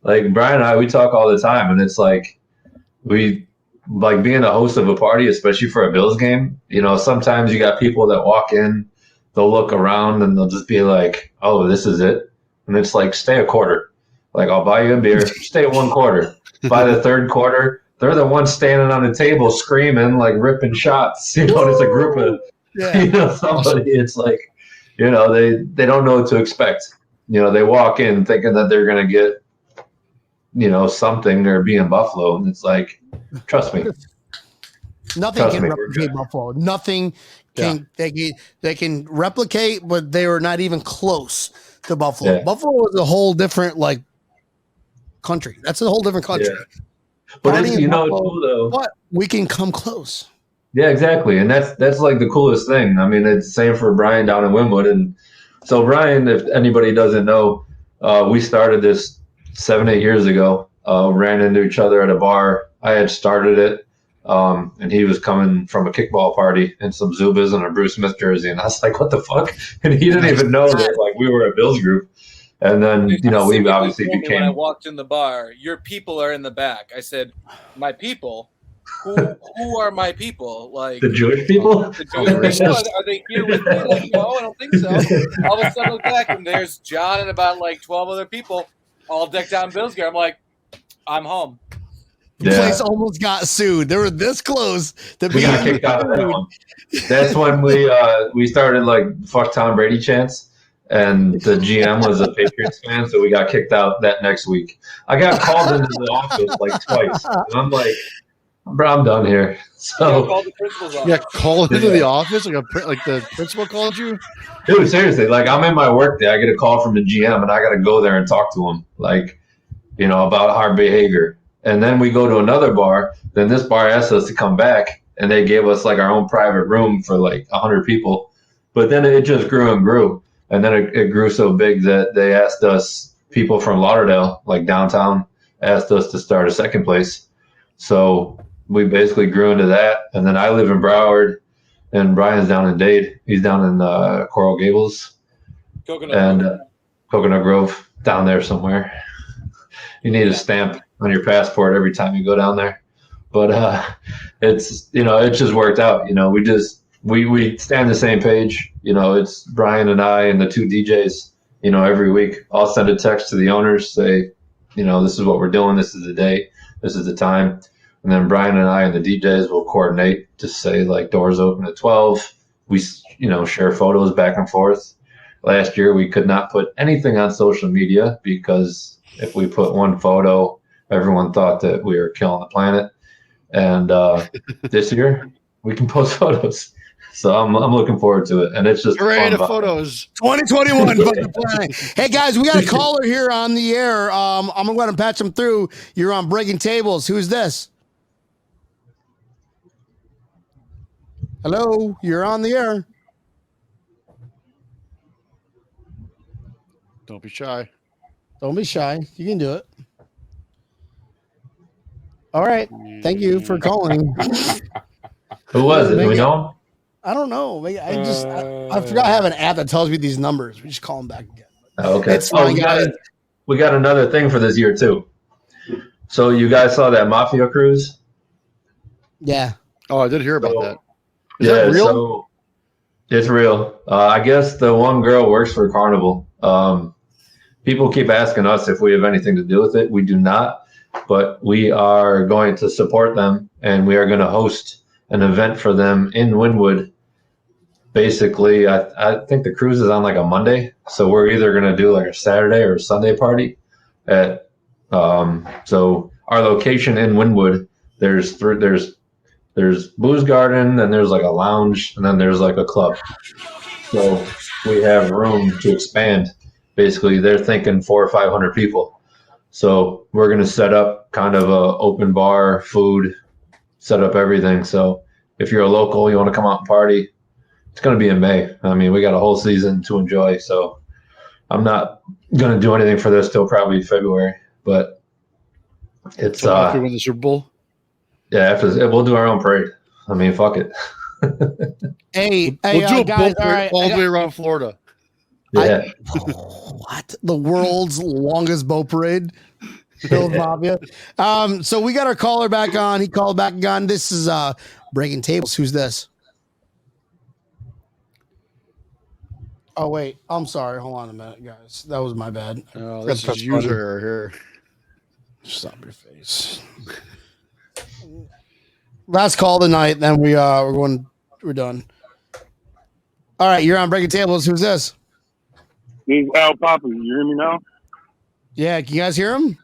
Like Brian and I, we talk all the time, and it's like we like being a host of a party, especially for a Bills game. You know, sometimes you got people that walk in, they'll look around, and they'll just be like, "Oh, this is it," and it's like, stay a quarter. Like, I'll buy you a beer. Stay 1 quarter. By the third quarter, they're the ones standing on the table screaming, like ripping shots. You know, and it's a group of, somebody. It's like, they don't know what to expect. You know, they walk in thinking that they're going to get, something or be in Buffalo. And it's like, trust me. Nothing can replicate Buffalo. Nothing can they can replicate, but they were not even close to Buffalo. Yeah. Buffalo is a whole different country. That's a whole different country. Yeah. But it's, Buffalo, cool though. But we can come close. Yeah, exactly. And that's like the coolest thing. I mean, it's the same for Brian down in Wynwood. And so Brian, if anybody doesn't know, we started this 7-8 years ago. Ran into each other at a bar. I had started it. And he was coming from a kickball party in some Zubas and a Bruce Smith jersey. And I was like, what the fuck? And he didn't even know that we were a Bills group. And then, we obviously became. When I walked in the bar, your people are in the back. I said, my people? Who are my people? Like the Jewish people? The Jewish people? Are they here with me? Like, no, I don't think so. All of a sudden, I look back, and there's John and about 12 other people all decked out in Bills gear. I'm like, I'm home. The place almost got sued. They were this close to being kicked out of that one. That's when we started fuck Tom Brady chants, and the GM was a Patriots fan, so we got kicked out that next week. I got called into the office twice, and I'm like, bro, I'm done here. So called the principal's office. Yeah, called into the office like the principal called you. Dude, seriously, I'm in my work day. I get a call from the GM, and I got to go there and talk to him, about our behavior. And then we go to another bar. Then this bar asked us to come back, and they gave us our own private room for 100 people. But then it just grew and grew, and then it grew so big that they asked us, people from Lauderdale, downtown, asked us to start a second place. So we basically grew into that. And then I live in Broward, and Brian's down in Dade. He's down in Coral Gables, Coconut Grove, down there somewhere. You need a stamp on your passport every time you go down there. But it's it just worked out. We stay on the same page. It's Brian and I and the 2 DJs, every week. I'll send a text to the owners, say, this is what we're doing, this is the day, this is the time. And then Brian and I and the DJs will coordinate to say doors open at 12. We share photos back and forth. Last year we could not put anything on social media because if we put one photo, everyone thought that we were killing the planet. And this year, we can post photos. So I'm looking forward to it. And it's just great photos. 2021. Hey, guys, we got a caller here on the air. I'm going to go ahead and patch him through. You're on Breaking Tables. Who's this? Hello, you're on the air. Don't be shy. Don't be shy. You can do it. All right. Thank you for calling. Who was it? Do we know? I don't know. I forgot I have an app that tells me these numbers. We just call them back again. Okay. We got another thing for this year too. So you guys saw that Mafia cruise? Yeah. Oh, I did hear about that. Is that real? So it's real. I guess the one girl works for Carnival. People keep asking us if we have anything to do with it. We do not, but we are going to support them, and we are going to host an event for them in Wynwood. Basically, I think the cruise is on a Monday, so we're either going to do a Saturday or Sunday party. So our location in Wynwood, there's Booze Garden, then there's a lounge, and then there's a club. So we have room to expand. Basically, they're thinking 400 or 500 people. So we're going to set up kind of a open bar, food, set up everything. So if you're a local, you want to come out and party, it's going to be in May. I mean, we got a whole season to enjoy. So I'm not going to do anything for this till probably February, but it's so after we win the Super Bowl. Yeah, we'll do our own parade. I mean, fuck it. Hey, we'll do guys, all the way around Florida. Yeah. What? The world's longest boat parade? Bills Mafia. So we got our caller back on. He called back on. This is Breaking Tables. Who's this? Oh, wait. I'm sorry. Hold on a minute, guys. That was my bad. Oh, this is user here. Stop your face. Last call tonight, then we're done. All right, you're on Breaking Tables. Who's this? This is Al Papa. You hear me now? Yeah, can you guys hear him?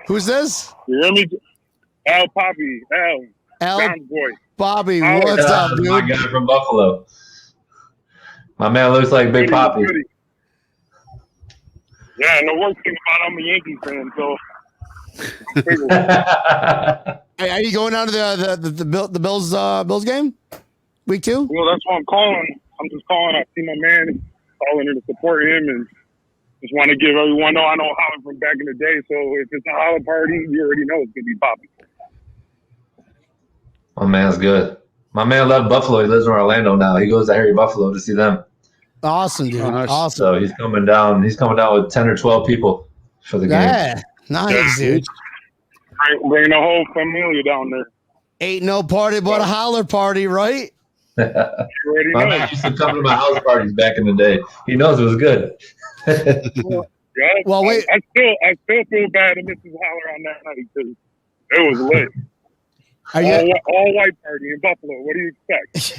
Who's this? You hear me? Al Poppy. Al Brown's boy. Bobby, what's up, dude? My guy from Buffalo. My man looks like Big Poppy. Yeah, and the worst thing about I'm a Yankee fan, so. Hey, are you going down to the Bills game? Week 2? Well, that's why I'm calling. I'm just calling. I see my man calling in to support him, and just want to give everyone know I know Holler from back in the day. So if it's a Holler party, you already know it's gonna be popping. My man's good. My man left Buffalo. He lives in Orlando now. He goes to Harry Buffalo to see them. Awesome, dude. Awesome. So he's coming down. He's coming down with 10 or 12 people for the game. Yeah, nice, dude. Bring the whole familia down there. Ain't no party but a Holler party, right? My man used to come to my house parties back in the day. He knows it was good. Well, wait. I still feel bad to Mrs. Holler on that night because it was lit. All white party in Buffalo. What do you expect?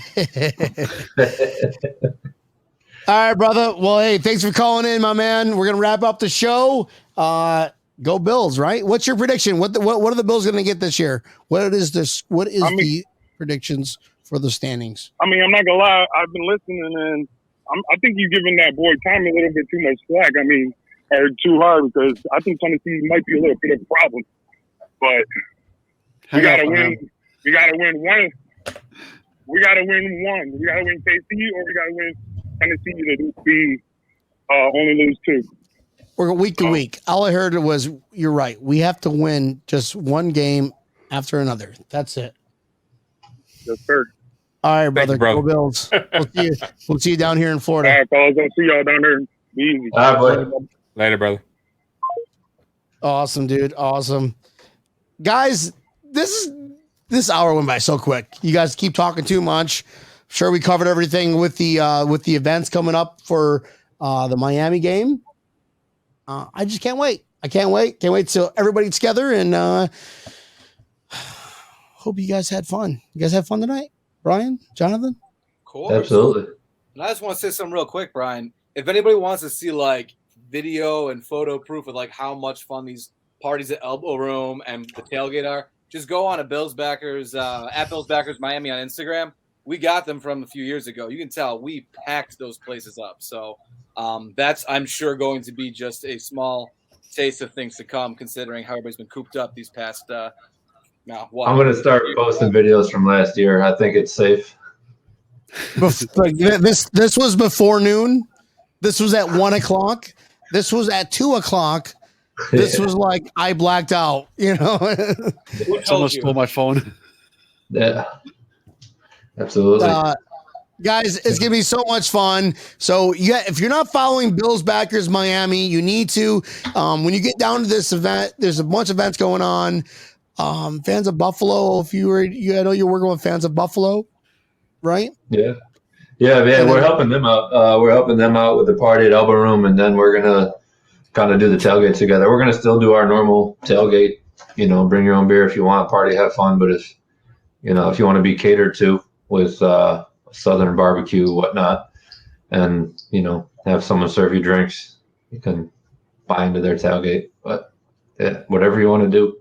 All right, brother. Well, hey, thanks for calling in, my man. We're gonna wrap up the show. Go Bills, right? What's your prediction? What are the Bills gonna get this year? What is the predictions for the standings? I mean, I'm not gonna lie. I've been listening, and I think you're giving that boy Tommy a little bit too much slack. I mean, or too hard because I think Tennessee might be a little bit of a problem. But we gotta win. We gotta win one. We gotta win one. We gotta win KC, or we gotta win Tennessee to be only lose 2. We're week to week. All I heard was you're right. We have to win just one game after another. That's it. Yes, sir. All right, brother. You, brother. Go Bills. We'll see you down here in Florida. All right, fellas. I'll see y'all down there. Be easy. All right, boy. Later, brother. Awesome, dude. Awesome. Guys, this hour went by so quick. You guys keep talking too much. Sure, we covered everything with the events coming up for the Miami game. I just can't wait. I can't wait. Can't wait till everybody's together, and hope you guys had fun. You guys had fun tonight? Brian? Jonathan? Of course. Absolutely. And I just want to say something real quick, Brian. If anybody wants to see like video and photo proof of like how much fun these parties at Elbow Room and the tailgate are, just go on a Bills Backers at Bills Backers Miami on Instagram. We got them from a few years ago. You can tell we packed those places up. So that's, I'm sure, going to be just a small taste of things to come, considering how everybody's been cooped up these past. I'm going to start posting videos from last year. I think it's safe. This was before noon. This was at 1 o'clock. This was at 2 o'clock. This was like I blacked out. You know, someone stole my phone. Yeah, absolutely. Guys, it's gonna be so much fun. So yeah, if you're not following Bills Backers Miami, you need to. When you get down to this event, there's a bunch of events going on. Fans of Buffalo, I know you're working with fans of Buffalo, right? Yeah. We're helping them out. We're helping them out with the party at Elbow Room, and then we're gonna kind of do the tailgate together. We're gonna still do our normal tailgate. You know, bring your own beer if you want, party, have fun. But if you want to be catered to with Southern barbecue, whatnot, and have someone serve you drinks, you can buy into their tailgate. But yeah, whatever you want to do.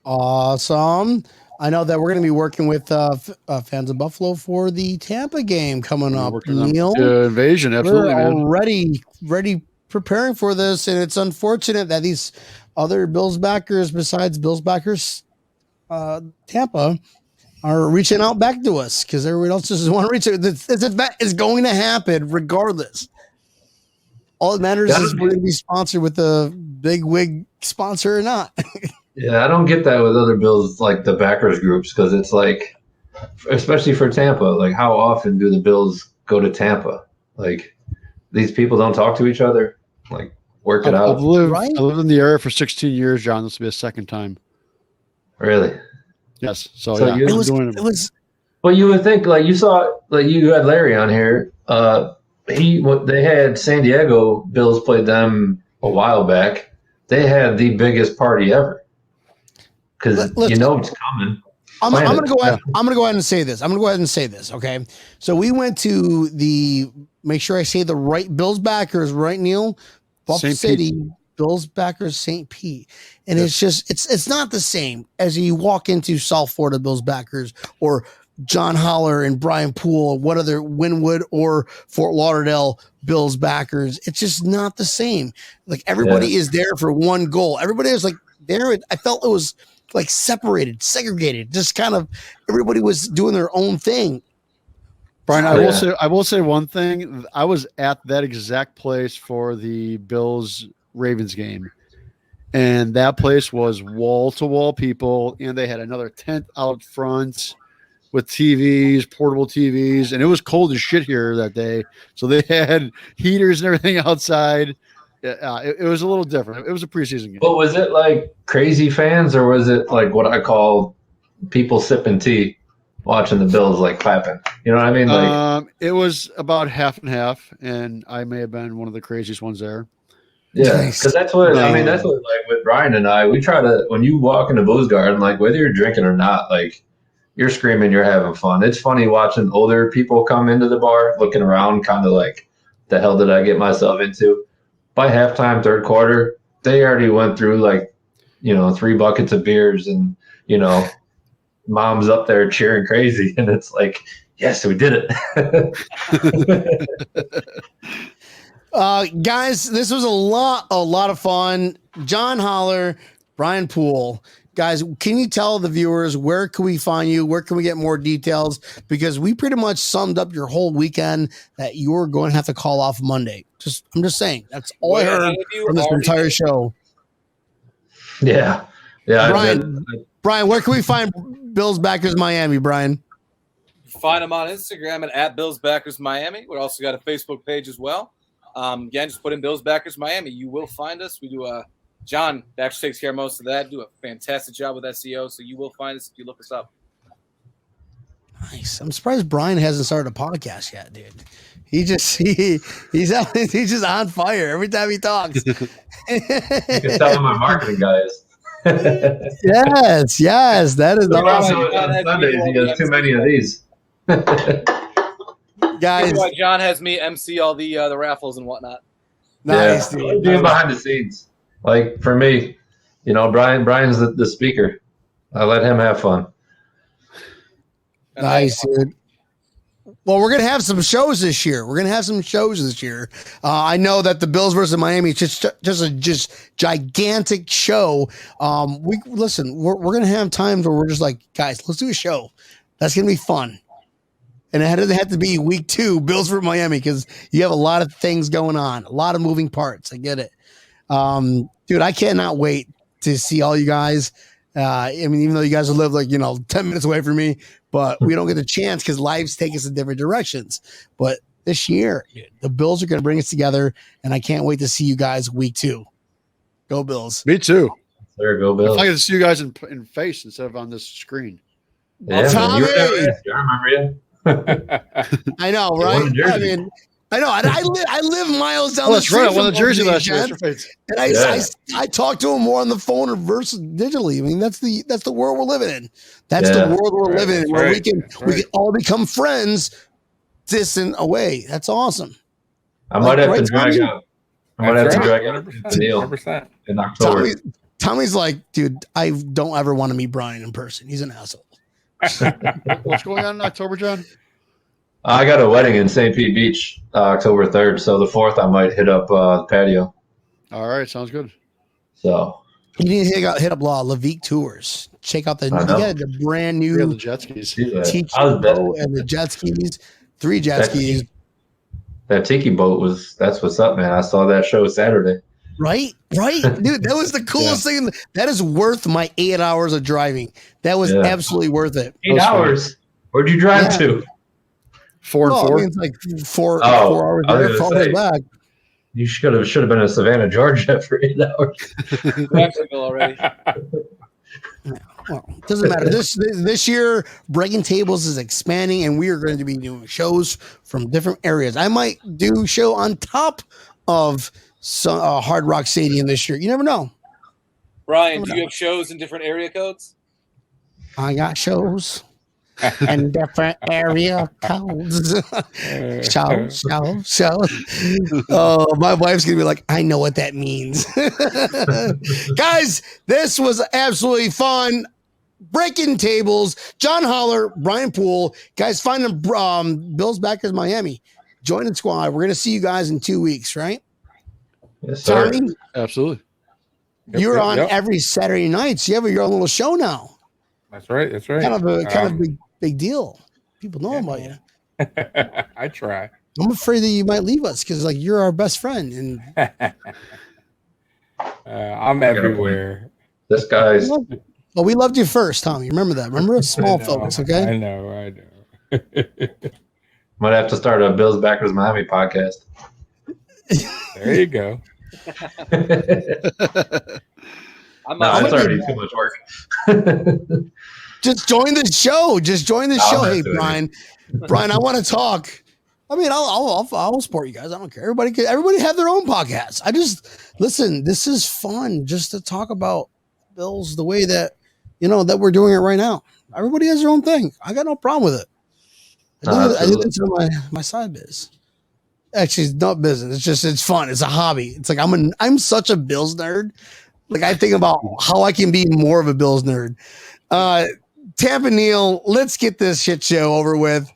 Awesome. I know that we're going to be working with fans of Buffalo for the Tampa game coming up. Neil, the invasion, absolutely, we're man. already preparing for this, and it's unfortunate that these other Bills backers, besides Bills backers, Tampa, are reaching out back to us because everyone else just want to reach out. This event is going to happen regardless. All that matters is we're going to be sponsored with a big wig sponsor or not. Yeah, I don't get that with other Bills, like the backers groups, because it's like, especially for Tampa, like how often do the Bills go to Tampa? Like these people don't talk to each other, like work it out. I lived in the area for 16 years, John. This will be a second time. Really? Yes. So yeah, it was. Well, you would think like you saw, like you had Larry on here. They had San Diego Bills played them a while back. They had the biggest party ever because it's coming. I'm gonna go ahead. I'm gonna go ahead and say this. Okay, so we went to make sure I say the right Bills backers, right, Neil? Buffalo City Bills backers, St. Pete, and it's just it's not the same as you walk into South Florida Bills backers or John Holler and Brian Poole, what other Wynwood or Fort Lauderdale Bills backers. It's just not the same. Like everybody is there for one goal. Everybody is like there. I felt it was like separated, segregated, just kind of everybody was doing their own thing. Brian, I will say one thing. I was at that exact place for the Bills Ravens game, and that place was wall to wall people, and they had another tent out front with TVs, portable TVs, and it was cold as shit here that day. So they had heaters and everything outside. It was a little different. It was a preseason game. But was it like crazy fans, or was it like what I call people sipping tea, watching the Bills, like clapping? You know what I mean? Like, it was about half and half, and I may have been one of the craziest ones there. Yeah, because that's what I mean. That's what, like with Brian and I, we try to, when you walk in the Blues Garden, like whether you're drinking or not, like you're screaming, you're having fun. It's funny watching older people come into the bar, looking around, kind of like, the hell did I get myself into? By halftime, third quarter, they already went through like, 3 buckets of beers, and mom's up there cheering crazy, and it's like, yes, we did it. Guys, this was a lot of fun. John Holler, Brian Poole. Guys, can you tell the viewers where can we find you? Where can we get more details? Because we pretty much summed up your whole weekend that you're going to have to call off Monday. I'm just saying. That's all I heard from this entire show. Yeah. Brian, where can we find Bills Backers Miami, Brian? Find them on Instagram at Bills Backers Miami. We've also got a Facebook page as well. Again, just put in Bills Backers Miami. You will find us. We do John actually takes care of most of that. Do a fantastic job with SEO, so you will find us if you look us up. Nice. I'm surprised Brian hasn't started a podcast yet, dude. He's just on fire every time he talks. You can tell him my marketing guys. yes, that is awesome. On Sundays, he has too many of these. Guys, why John has me MC all the raffles and whatnot. Nice, dude. Being behind the scenes. Like for me, Brian's the speaker. I let him have fun. Nice, dude. Well, we're gonna have some shows this year. I know that the Bills versus Miami is just a gigantic show. We're gonna have times where we're just like, guys, let's do a show. That's gonna be fun. And it doesn't have to be week 2, Bills versus Miami, because you have a lot of things going on, a lot of moving parts. I get it. Dude, I cannot wait to see all you guys. Even though you guys live 10 minutes away from me, but we don't get a chance because lives take us in different directions. But this year, dude, the Bills are going to bring us together, and I can't wait to see you guys week 2. Go Bills. Me too. There, go Bills. I get to see you guys in face instead of on this screen. Yeah, Tommy. I remember you. I know, right? I know. I live miles down the street. That's right. I won the jersey last year. And I talk to him more on the phone or versus digitally. I mean, that's the world we're living in. That's the world we're living in, where we can all become friends, distant away. That's awesome. I might have to drag out. The deal in October. Tommy's like, dude, I don't ever want to meet Brian in person. He's an asshole. What's going on in October, John? I got a wedding in St. Pete Beach, October 3rd. So the 4th, I might hit up the patio. All right, sounds good. So you need to hit up Levique Tours. Check out the brand new the jet skis, tiki boat and the jet skis. 3 jet skis. That tiki boat that's what's up, man. I saw that show Saturday. Right, dude. That was the coolest thing. That is worth my 8 hours of driving. That was absolutely worth it. 8 hours. Where'd you drive to? 4 and 4. I mean, it's like 4 hours there, 4 hours back. You should have been in Savannah, Georgia for 8 hours. Mexico already. Well, it doesn't matter. This year, Breaking Tables is expanding, and we are going to be doing shows from different areas. I might do a show on top of Hard Rock Stadium this year. You never know. Brian, do you have shows in different area codes? I got shows and different area codes. Show. Oh, my wife's gonna be like, I know what that means. Guys, this was absolutely fun. Breaking Tables, John Holler, Brian Poole. Guys, find them. Bill's back in Miami. Join the squad. We're gonna see you guys in 2 weeks, right? Yes, sir. Tommy, absolutely. You're on every Saturday night. So you have your own little show now. That's right. Kind of a big deal. People know about you. I try. I'm afraid that you might leave us because you're our best friend, and I'm everywhere. This guy's. Well, we loved you first, Tommy. Remember that. Remember a small focus, okay? I know. Might have to start a Bills Backers Miami podcast. There you go. It's already too much work. Just join the show. Hey, Brian, I want to talk. I mean, I'll support you guys. I don't care. Everybody have their own podcast. I just listen. This is fun, just to talk about Bills the way that that we're doing it right now. Everybody has their own thing. I got no problem with it. I do this on my side biz. Actually, it's not business. It's fun. It's a hobby. It's like I'm such a Bills nerd. Like I think about how I can be more of a Bills nerd. Tampa Neil, let's get this shit show over with.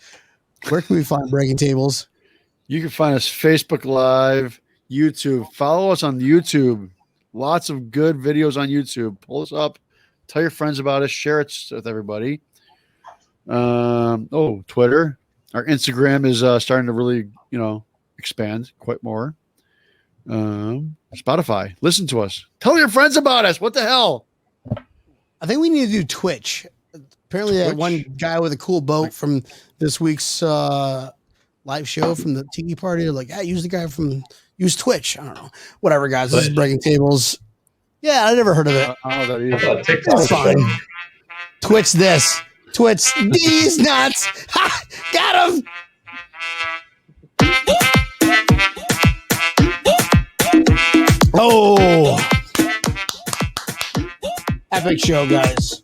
Where can we find Breaking Tables? You can find us Facebook Live, YouTube. Follow us on YouTube. Lots of good videos on YouTube. Pull us up. Tell your friends about us. Share it with everybody. Twitter. Our Instagram is starting to really, expand quite more. Spotify. Listen to us. Tell your friends about us. What the hell? I think we need to do Twitch. Apparently, that one guy with a cool boat from this week's live show from the Tiki Party, they're like, use Twitch. I don't know. Whatever, guys. This is Breaking Tables. Yeah, I never heard of it. I don't know that either. That's fine. Twitch this. Twitch these nuts. Ha! Got him. Oh. Epic show, guys.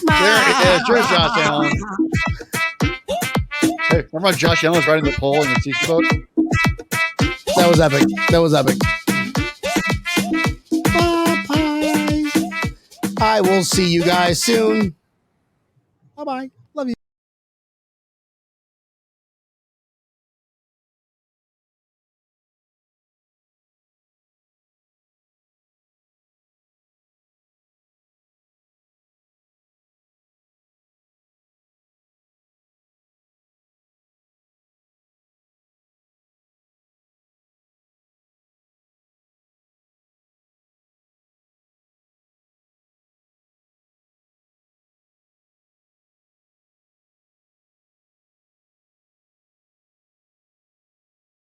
There it is. There's Josh Allen. Hey, remember Josh Allen was riding the pole in the tiki boat? That was epic. Bye. I will see you guys soon. Bye-bye. Love you.